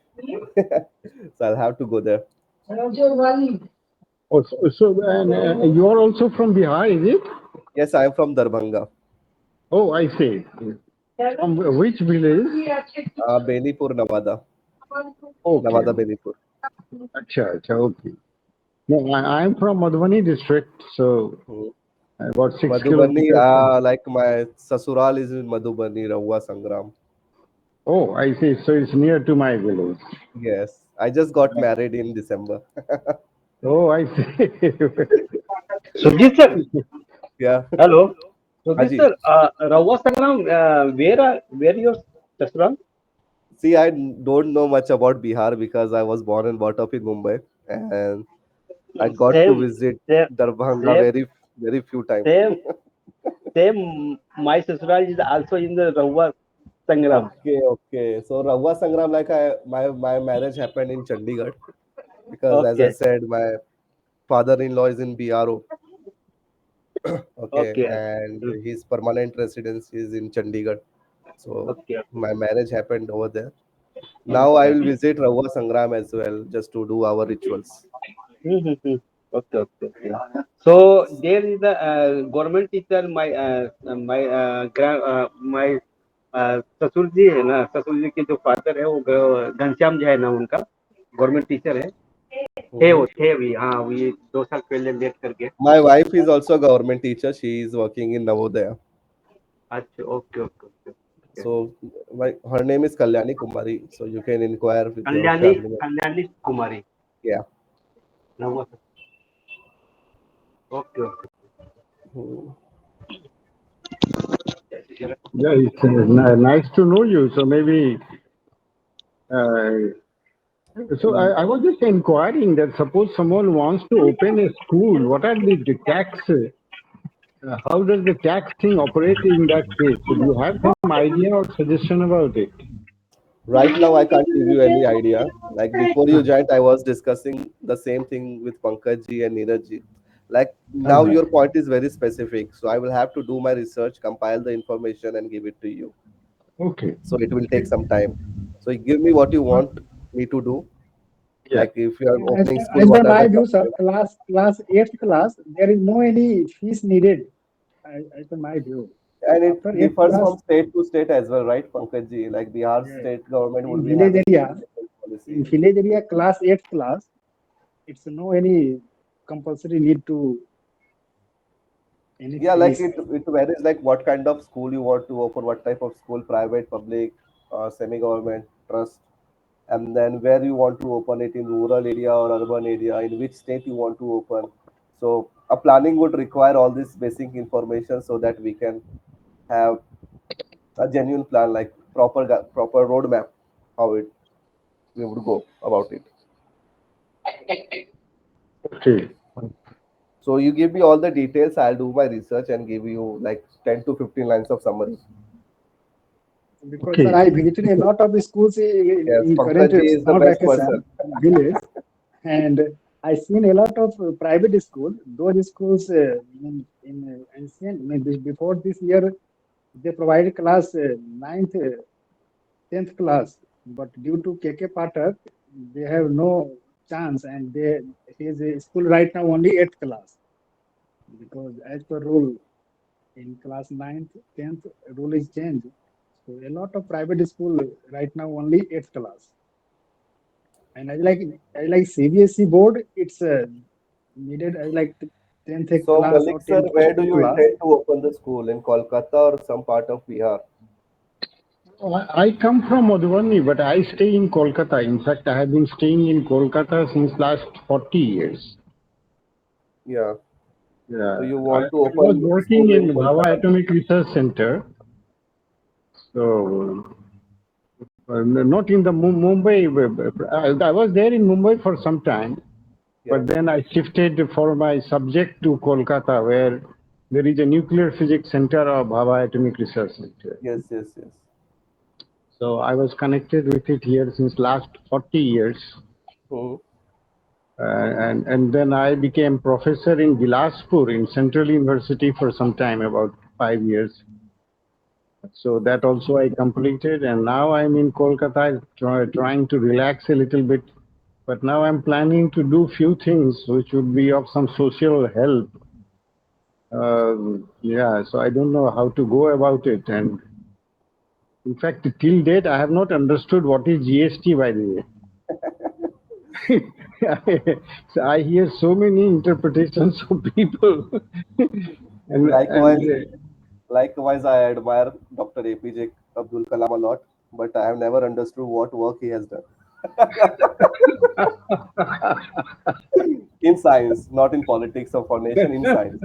so I'll have to go there. Oh, so and, you are also from Bihar, is it? Yes, I am from Darbhanga, Oh, I see. From which village? Benipur, Nevada, Okay. Nevada, Benipur. Acha, acha, okay. No, I am from Madhubani district, so Hmm. about six Madhubani, kilometers from. like my sasural is in Madhubani, Rahua Sangram. Oh, I see. So it's near to my village. Yes, I just got married in December. Oh, I see. Sujit sir, Yeah, hello. Sujit Haji. sir, Rawa Sangram, where your Sasram? See, I don't know much about Bihar because I was born and brought up in Mumbai, and I got to Same, visit same, Darbhanga same, very few times. same, same. My Sasral is also in the Rawa Sangram. Okay, okay. So Rahua Sangram, like my marriage happened in Chandigarh because, as I Okay, said, my father-in-law is in BRO. Okay, okay, and mm, his permanent residence is in Chandigarh. So okay, okay, my marriage happened over there. Now I okay. will visit Rahua Sangram as well, just to do our rituals. Mm-hmm. Okay, okay, okay. So there is the government teacher. My ससुर जी है ना, ससुर जी के जो father है वो घनश्याम जी है ना, उनका गवर्नमेंट टीचर है। थे Mhm. वो थे भी, हाँ, वो ये 2 साल पहले लेट करके। My wife is also a government teacher. She is working in Navodaya. अच्छा, okay okay okay okay. So her name is Kalyani Kumari. So you can inquire with your Kalyani family member. Kalyani Kumari. Yeah. नवा, okay okay. Hmm. Yeah, it's nice to know you. So maybe So I was just inquiring that suppose someone wants to open a school, what are the tax? How does the tax thing operate in that case? So do you have some idea or suggestion about it? Right now, I can't give you any idea. Like before you joined, I was discussing the same thing with Pankaj ji and Neeraj ji. Like now, Uh-huh. your point is very specific, so I will have to do my research, compile the information, and give it to you. Okay. So it will take some time. So you give me what you want me to do. Yeah. Like if you are opening school, As per what are my the view, sir, class eighth class, there is no any fees needed. As per my view, and it after eighth differs class, from state to state as well, right, Pankaj ji? Like Bihar yeah, state government in would be village having area, different in policy. village area, class eighth class, it's no any compulsory need to any Yeah, like fees. it varies like what kind of school you want to open, what type of school, private, public, semi-government, trust, and then where you want to open it in rural area or urban area, in which state you want to open. So a planning would require all this basic information so that we can have a genuine plan, like proper roadmap, how it we would go about it. Okay. So you give me all the details, I'll do my research and give you like 10 to 15 lines of summary. Because sir, Okay. I visited a lot of schools Yes, in current Pankaj is the summer best person. vacation in village, and I seen a lot of private school. Those schools in ancient, before this year, they provided class ninth, 10th class, but due to KK Pathak, they have no chance, and they his school right now only 8th class, because as per rule in class ninth, 10th, rule is changed. So a lot of private school right now only 8th class. And I like CBSE board, it's needed as like 10th So class or Malik sir, 10th plus where do 2 you class. intend to open the school, in Kolkata or some part of Bihar? I come from Madhubani, but I stay in Kolkata. In fact, I have been staying in Kolkata since last 40 years. Yeah. So Yeah, you I want to was open working school in in Bhava Kolkata? Atomic Research Center. So, not in the Mumbai. I was there in Mumbai for some time, Yeah. but then I shifted for my subject to Kolkata, where there is a nuclear physics center of Bhava Atomic Research Center. Yes, yes, yes. So I was connected with it here since last 40 years. Hmm. And then I became professor in Bilaspur in Central University for some time, about 5 years. So that also I completed, and now I'm in Kolkata trying to relax a little bit. But now I'm planning to do few things which would be of some social help. Yeah, so I don't know how to go about it. And in fact, till date, I have not understood what is GST, by the way. So I hear so many interpretations of people, and Likewise, likewise, I admire Dr. APJ Abdul Kalam a lot, but I have never understood what work he has done in science, not in politics or for nation, in science.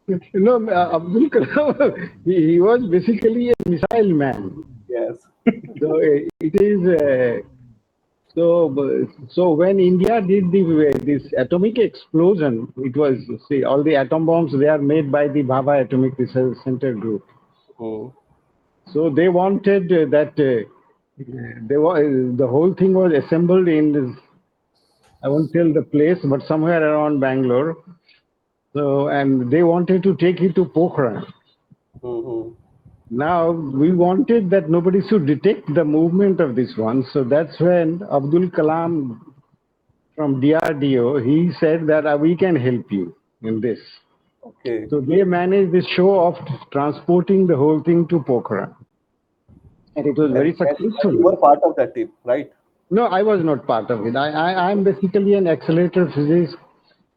Abdul Kalam, he was basically a missile man. Yes. So it is so when India did this atomic explosion, it was, see, all the atom bombs, they are made by the Bhabha Atomic Research Center group. Hmm. So they wanted that the whole thing was assembled in this, I won't tell the place, but somewhere around Bangalore. So, and they wanted to take it to Pokhran. Hmm. Hmm. Now we wanted that nobody should detect the movement of this one. So that's when Abdul Kalam from DRDO, he said that we can help you in this. Okay. So they managed this show of transporting the whole thing to Pokhran. And it was And, very and you successful. were part of that team, right? No, I was not part of it. I'm basically an accelerator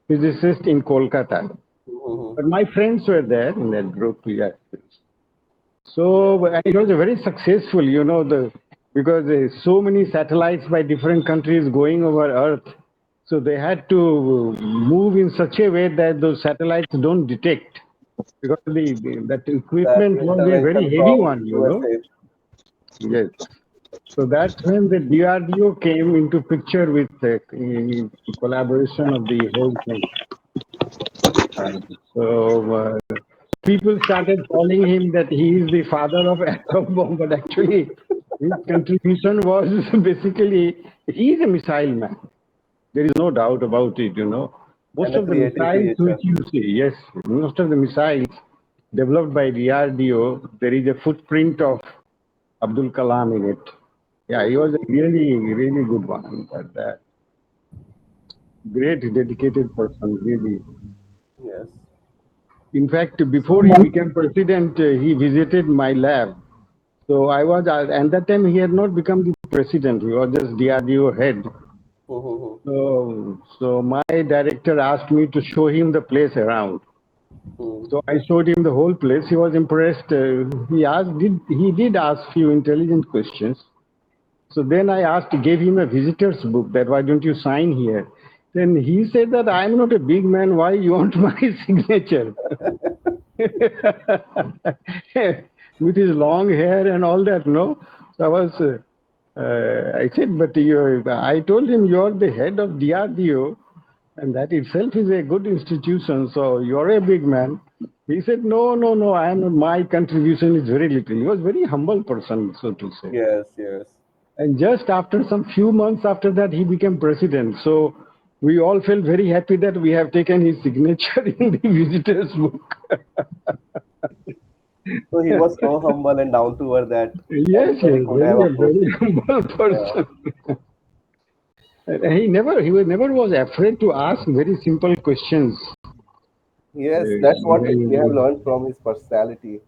physicist in Kolkata. Hmm. But my friends were there in that group. Yeah. So and it was a very successful, because there's so many satellites by different countries going over Earth. So they had to move in such a way that those satellites don't detect, because that That equipment was a very intervention heavy from one. USA. Yes. So that's when the DRDO came into picture with the collaboration of the whole thing. So people started calling him that he is the father of atom bomb, but actually his contribution was basically he is a missile man. There is no doubt about it, Most And a of the creative missiles which creature. you see, yes, most of the missiles developed by DRDO, there is a footprint of Abdul Kalam in it. Yeah, he was a really, really good one. But, great, dedicated person, really. Yes. In fact, So before he became president, he visited my lab. So I was, at that time, he had not become the president. He was just DRDO head. Mm-hmm. So my director asked me to show him the place around. Mm. So I showed him the whole place. He was impressed. He did ask few intelligent questions. So then I gave him a visitor's book that why don't you sign here? Then he said that I'm not a big man. Why you want my signature? With his long hair and all that, no? So I said, but I told him you're the head of DRDO, and that itself is a good institution. So you're a big man. He said, no, no, no. My contribution is very little. He was a very humble person, so to say. Yes, yes. And just after some few months after that, he became president. So we all felt very happy that we have taken his signature in the visitors book. So he was so humble and down to earth that Yes, anybody yes, could have approached very him. humble Yeah. person. And never was afraid to ask very simple questions. Yes, that's what we have Uh, learned from his personality.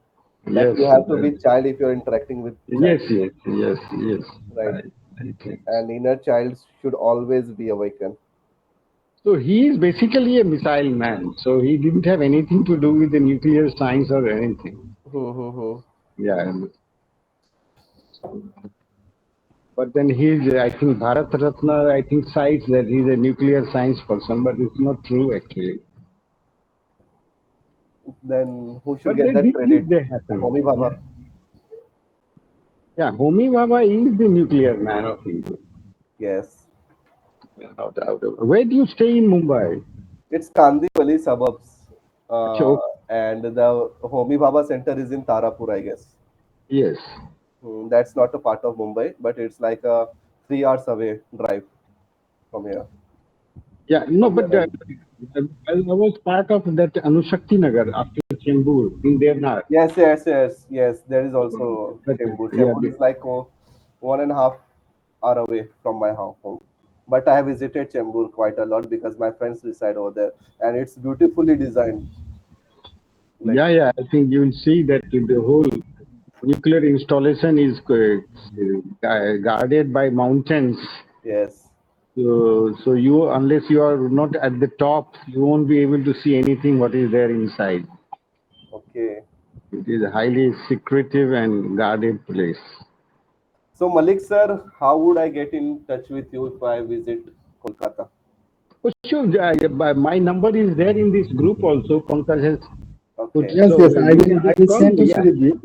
That yes, you have to be child if you're interacting with child, yes, yes, yes, yes. right? I think. And inner child should always be awakened. So he is basically a missile man. So he didn't have anything to do with the nuclear science or anything. Hmm. Yeah. But then I think Bharat Ratna, I think, cites that he's a nuclear science person, but it's not true actually. Then who should But get then that this credit? they happen. Homi Yeah. Baba. Yeah, Homi Baba is the nuclear man of India. Yes. No doubt. Where do you stay in Mumbai? It's Kandivali suburbs. Acha, Uh, and the Homi Baba Center is in Tarapur, I guess. yes. That's not a part of Mumbai, but it's like a 3 hours away drive from here, Yeah, no, from your but end. I was part of that Anushakti Nagar after Chembur in Devnar. Yes, yes, yes, yes. There is also Chembur. Yeah, Chembur is like 1.5 hour away from my home. But I have visited Chembur quite a lot because my friends reside over there, and it's beautifully designed. Like yeah. I think you will see that the whole nuclear installation is guarded by mountains. yes, So unless you are not at the top, you won't be able to see anything what is there inside. okay. It is a highly secretive and guarded place. So Malik sir, how would I get in touch with you if I visit Kolkata? Oh, sure. My number is there in this group also. Pankaj has put. Okay. yes, So yes, you can I just will call send to me. Yeah, Sujit.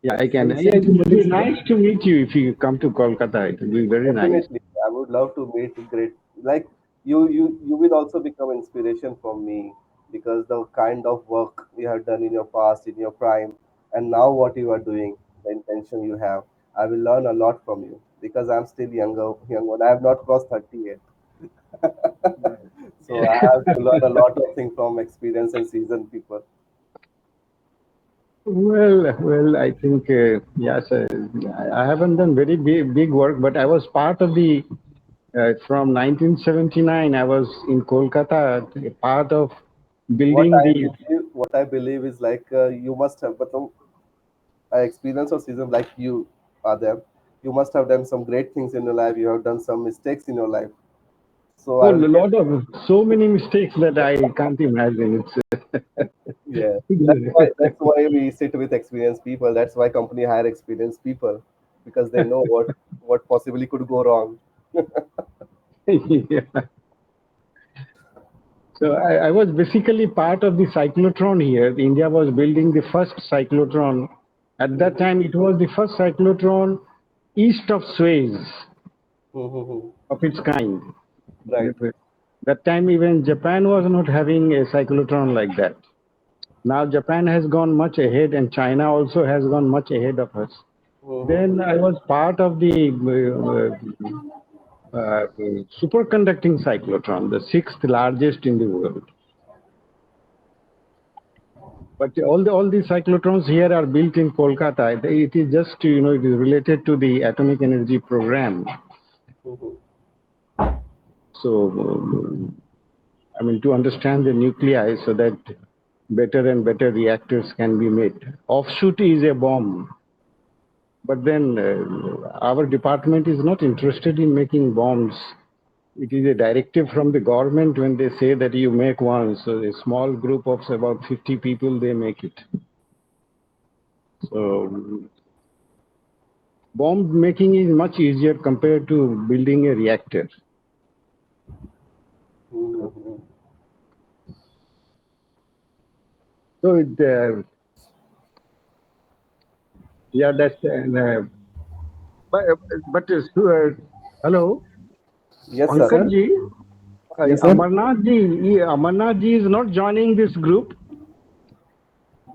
yeah, Yes. I I can. will Yeah, send it to would be Malik sir. nice to meet you if you come to Kolkata. It would be very nice. Definitely, I would love to meet great. Like you will also become inspiration for me because the kind of work you have done in your past, in your prime, and now what you are doing, the intention you have, I will learn a lot from you because I'm still young one. I have not crossed 30 yet, so I have to learn a lot of things from experience and seasoned people. Well, I think yes. I haven't done very big work, but I was part of the from 1979. I was in Kolkata, a part of building the. What I believe is like you must have, but experience or season like you are there, you must have done some great things in your life. You have done some mistakes in your life. So Oh, I a will get lot of so many mistakes that I can't imagine. yeah. It's That's why we sit with experienced people. That's why company hire experienced people because they know what possibly could go wrong. yeah. So I was basically part of the cyclotron here. India was building the first cyclotron. At that Mhm. time, it was the first cyclotron east of Suez Mm-hmm. of its kind. Right. That time even Japan was not having a cyclotron like that. Now Japan has gone much ahead and China also has gone much ahead of us. Then Mm-hmm. I was part of the superconducting cyclotron, the sixth largest in the world. But all these cyclotrons here are built in Kolkata. It is just, it is related to the atomic energy program. Mm-hmm. So, I mean, to understand the nuclei so that better and better reactors can be made. Offshoot is a bomb. But then our department is not interested in making bombs. It is a directive from the government when they say that you make one. So a small group of about 50 people, they make it. So bomb making is much easier compared to building a reactor. Mm-hmm. So yeah, that's but hello, Yes, Yes, sir. sir. Pankaj ji, Yes, sir. Amarnath ji is not joining this group.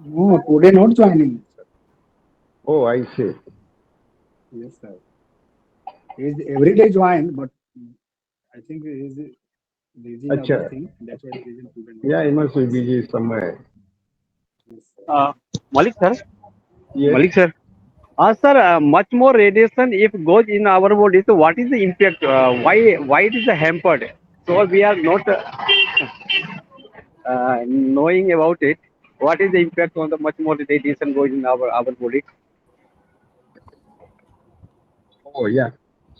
No, today not joining. Oh, I see. Yes, sir. He is every day join, but I think he is busy in other Acha. thing. That's why the reason today not Yeah, he join. must be busy somewhere. Yes, sir. Malik sir, Yes. Malik sir. Sir, much more radiation if goes in our body. So what is the impact? Why it is hampered? So we are not knowing about it. What is the impact on the much more radiation goes in our body? Oh, yeah.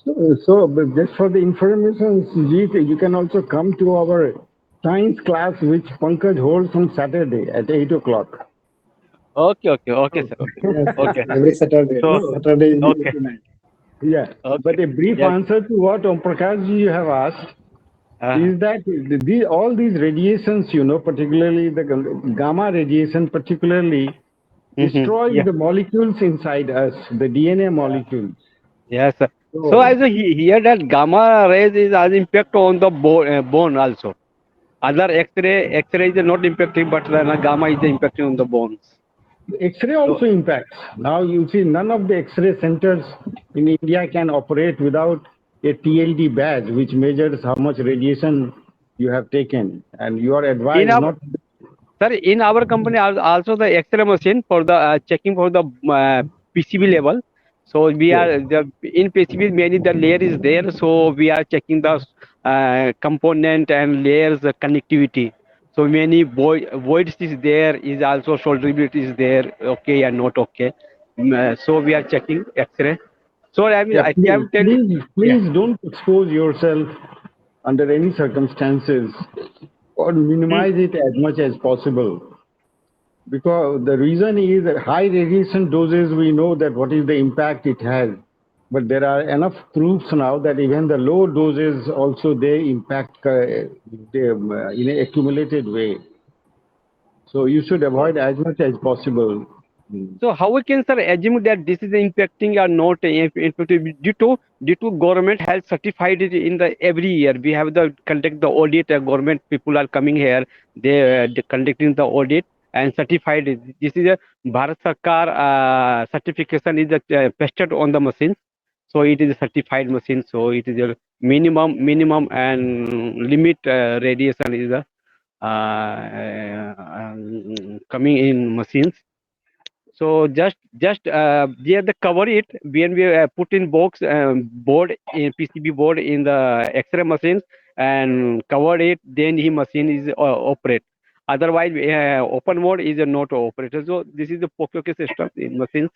So but just for the information, Sujeet, you can also come to our science class, which Pankaj holds on Saturday at 8 o'clock. Okay, okay, okay, Oh. sir. Okay, Yes, yes. okay. Every Saturday. So No, Saturday okay, night. yeah. okay. But a brief Yes. answer to what Om Prakash ji you have asked Uh, is that all these radiations, particularly the gamma radiation, particularly destroys yeah. the molecules inside us, the DNA molecules. Yes, sir. So So as hear that gamma rays is has impact on the bone also. Other X-ray is not impacting, but the gamma is impacting on the bones. X-ray So also impacts. Now you see, none of the X-ray centers in India can operate without a TLD badge, which measures how much radiation you have taken, and you are in advised our not. sir, in our company also the X-ray machine for the checking for the PCB level. So we Yes. are in PCB many the layer is there. So we are checking the component and layers connectivity. So many voids is there, is also solubility is there. Okay and not okay. So we are checking X-ray. So Yeah, I can tell you. Yeah. please don't expose yourself under any circumstances, or Hmm. minimize it as much as possible. Because the reason is that high radiation doses, we know that what is the impact it has. But there are enough proofs now that even the low doses also they impact in an accumulated way. So you should So, avoid as much as possible. So how we can sir assume that this is impacting or not due to government has certified it in the every year we have the conduct the audit government people are coming here they conducting the audit and certified it. This is a Bharat Sarkar certification is pasted on the machine, so it is a certified machine, so it is a minimum and limit radiation is a coming in machines. So just they cover it when we put in box board in PCB board in the X-ray machines and cover it. Then the machine is operate. Otherwise, open mode is not operated. So this is the POCO system in machines.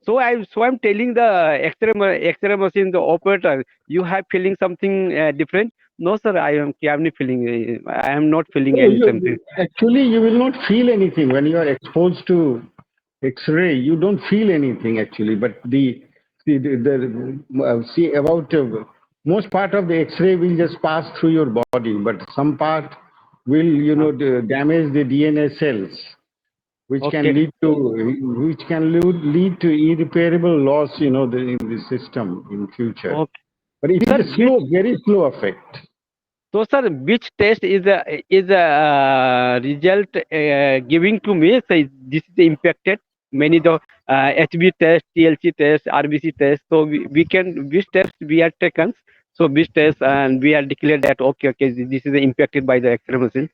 So I'm telling the X-ray machine the operator. You have feeling something different? No, sir. I'm not feeling. I am not feeling So any something. actually, you will not feel anything when you are exposed to X-ray. You don't feel anything actually, but see about most part of the X-ray will just pass through your body, but some part will damage the DNA cells. which can Okay. lead to lead to irreparable loss, in the system in future. Okay. But it Sir, is a slow, very slow effect. so sir, which test is a result giving to me? Say this is impacted many the HB test, TLC test, RBC test. So we can which test we are taken. So which test and we are declared that okay this is impacted by the X-ray machine.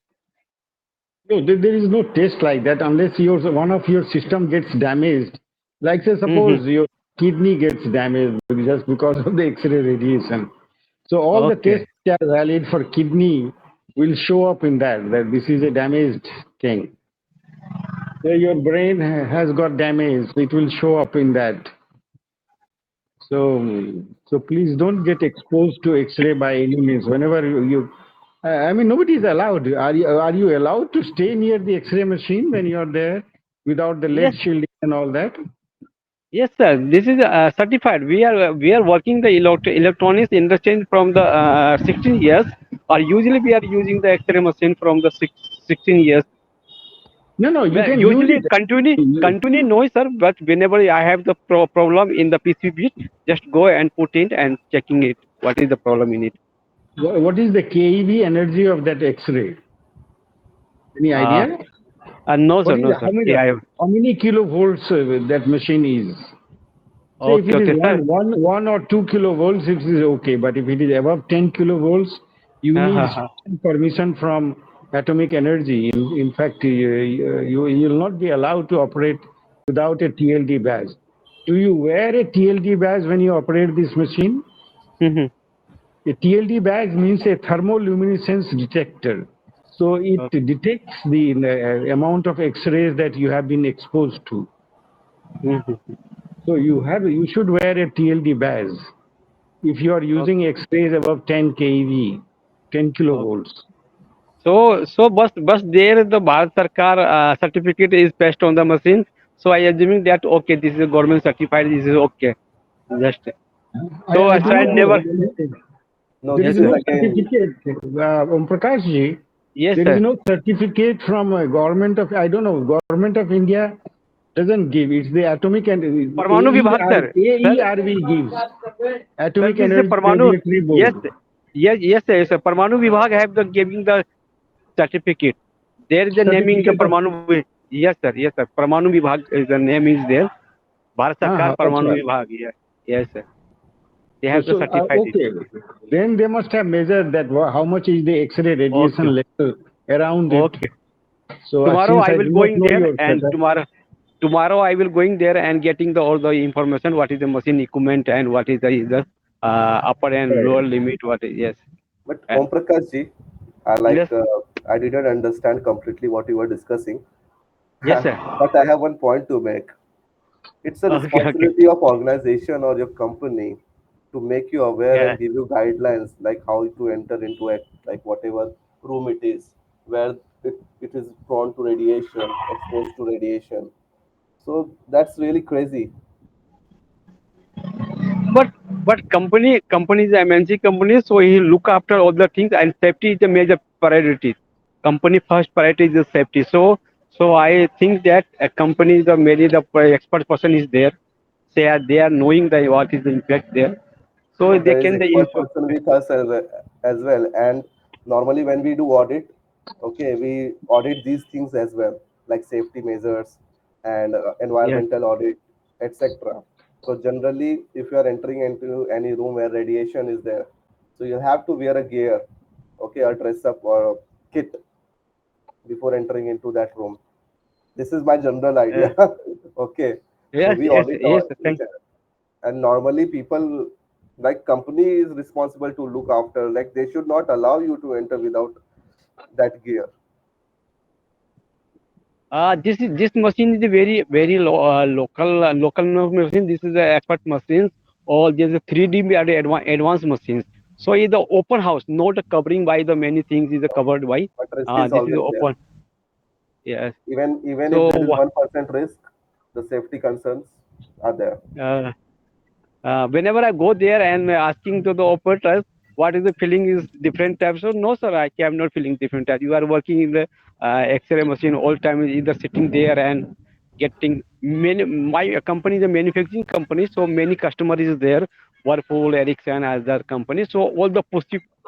No, there is no test like that unless one of your system gets damaged. Like say, Mm-hmm. suppose your kidney gets damaged just because of the X-ray radiation. So all the Okay. tests that are valid for kidney will show up in that this is a damaged thing. So your brain has got damaged, it will show up in that. So please don't get exposed to X-ray by any means. Whenever I mean, nobody is allowed. Are you allowed to stay near the X-ray machine when you are there without the lead Yes. shielding and all that? Yes, sir. This is certified. We are working the electronics industry from the 16 years. Or usually we are using the X-ray machine from the 16 years. No, no, you Well, can use usually it. continue no sir. But whenever I have the problem in the PCB, just go and put it and checking it. What is the problem in it? What is the keV energy of that X-ray? Any Uh, idea? no sir, What is no sir. how many Yeah. how many kilovolts that machine is? Say if Okay, it is okay, sir. one or 2 kilovolts, it is okay. But if it is above 10 kilovolts, you need Uh-huh. special permission from atomic energy. In fact, you will not be allowed to operate without a TLD badge. Do you wear a TLD badge when you operate this machine? Mhm. A TLD badge means a thermoluminescence detector. So it Okay. detects the amount of X-rays that you have been exposed to. Mhm. So you should wear a TLD badge if you are Okay. using X-rays above 10 keV, 10 Okay. kilovolts. So bus there the Bharat Sarkar certificate is passed on the machine. So I assuming that okay, this is government certified. This is okay. Just so I do so I not never. know. No, There this Yes is is sir. no again. certificate, Prakash ji. Yes There is sir. no certificate from government of, I don't know, government of India doesn't give. It's the atomic and Parmanu Vibhag sir. Sir, AERV gives. sir, Atomic this is a Energy Parmanu. Regulatory Yes, Board. yes sir. Yes, sir. Parmanu Vibhag have the giving the certificate. There is the naming the Certificate of, Parmanu. Yes sir. Yes sir. Parmanu Vibhag is the name is there. Bharat Sarkar Parmanu acha. Vibhag. Yes. Yes sir. They have the So, certified it. okay. Then they must have measured that how much is the X-ray Okay. radiation level around it. Okay. So Tomorrow since I I will do not going know there your and setup, tomorrow I will going there and getting the all the information what is the machine equipment and what is the upper and lower correct. limit what is yes. But Uh, Om Prakash ji, I yes, I didn't understand completely what you were discussing, yes sir. but I have one point to make. It's a Okay, okay. responsibility of organization or your company to make you aware Yeah. and give you guidelines like how to enter into it, like whatever room it is, where it is prone to radiation, exposed to radiation. So that's really crazy. But companies MNC companies so he look after all the things and safety is the major priority. Company first priority is the safety. So I think that a company the maybe the expert person is there. They are knowing the what is the impact there. So No, they there is can the expert info. person with us as well. And normally when we do audit, okay, we audit these things as well, like safety measures and Yes. environmental audit, etc. So generally, if you are entering into any room where radiation is there, so you have to wear a gear, okay, a dress up or a kit before entering into that room. This is my general idea. Okay, so Yes, we yes, audit yes. each Thank. other. And normally people, like company is responsible to look after, like they should not allow you to enter without that gear. This machine is a very local machine. This is a expert machines. All these 3D are the advanced machines. So it's the open house, not a covering by the many things is a covered by. But risk is This is always there. open. Yes. Even if So there is 1% risk, the safety concerns are there. whenever I go there and asking to the operators, what is the feeling is different types. So no, sir, I am not feeling different types. You are working in the X-ray machine all time, either sitting there and getting many. My company is a manufacturing company, so many customers is there. Whirlpool, Ericsson, other companies. So all the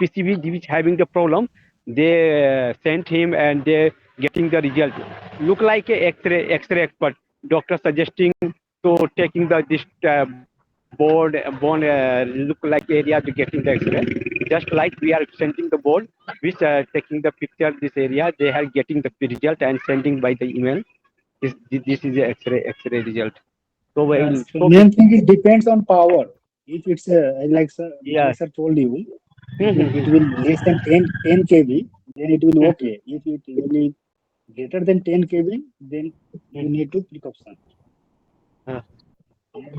PCB which having the problem, they sent him and they getting the result. Look like a X-ray expert. Doctor suggesting to taking the this board bone look like area to getting the X-ray. Just like we are sending the board, which taking the picture this area, they are getting the result and sending by the email. This is the X-ray result. So well, So so main thing it depends on power. If it's like sir, yeah. Malik sir told you, if it will less than 10 kV, then it will okay. If it will greater than 10 kV, then you need to precaution.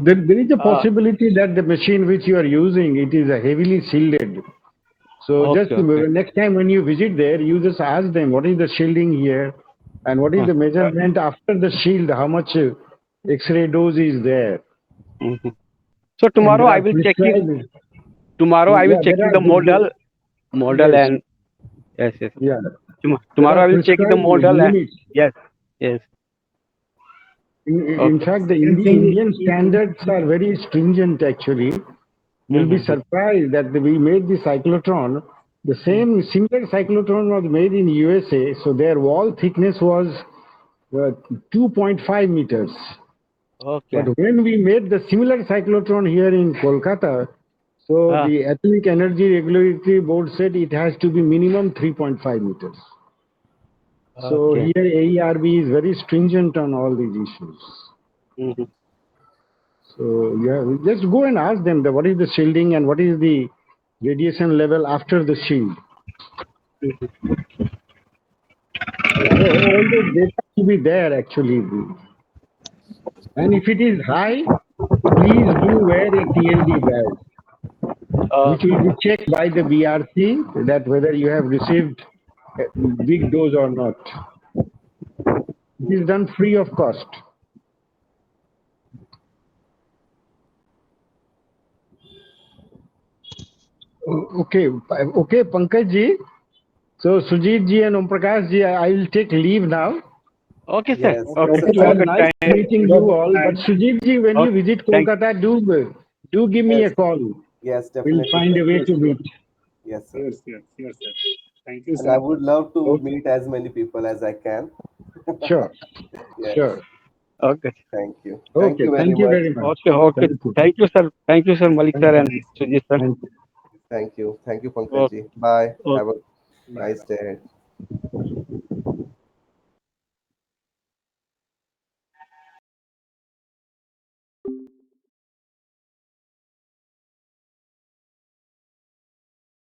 There is a uh, possibility that the machine which you are using, it is a heavily shielded. So just okay, okay. next time when you visit there, you just ask them what is the shielding here and what is Uh, the measurement after the shield, how much X-ray dose is there. mhm. So And tomorrow there I are will checking. prescribed, Tomorrow I will yeah, there checking are, the model yes, and yes, yes. yeah, there Tomorrow are I will check the prescribed model and limits. yes, yes. In Okay. fact, the Second thing, Indian standards are very stringent actually. You'll be Mm-hmm. surprised that we made the cyclotron. The same similar cyclotron was made in USA, so their wall thickness was 2.5 meters. Okay. But when we made the similar cyclotron here in Kolkata, so Ah, the Atomic Energy Regulatory Board said it has to be minimum 3.5 meters. So okay. here AERB is very stringent on all these issues. Mm-hmm. So yeah, just go and ask them what is the shielding and what is the radiation level after the shield. So all those data will be there actually. And if it is high, please do wear a TLD badge, which will be checked by the BRC that whether you have received a big dose or not. It is done free of cost. Okay, Pankaj ji. So Sujit ji and Om Prakash ji, I will take leave now. Okay, sir. Yes, okay, Okay. it's a okay, It sir. was pleasure. nice Okay. meeting Bye you all. But bye. Sujit ji, when you Okay. visit Thank. Kolkata, do give me Yes, a call. yes, We'll definitely, find sir. a way Yes, to sure, meet. Yes, sir. sure, sure, sure, sir. Thank you, And I sir. would love to Okay. meet as many people as I can. Sure, Yes, sure. Okay. thank you. Thank Okay. you very Thank you much. very much. Okay. Okay. Thank you. Thank you, sir. Thank you, sir. Malik Thank sir and you. Nice. Sujit sir. Thank you. Thank you. Thank you, Pankaj Okay. ji. Bye. Okay. Have a Bye nice bye. day ahead.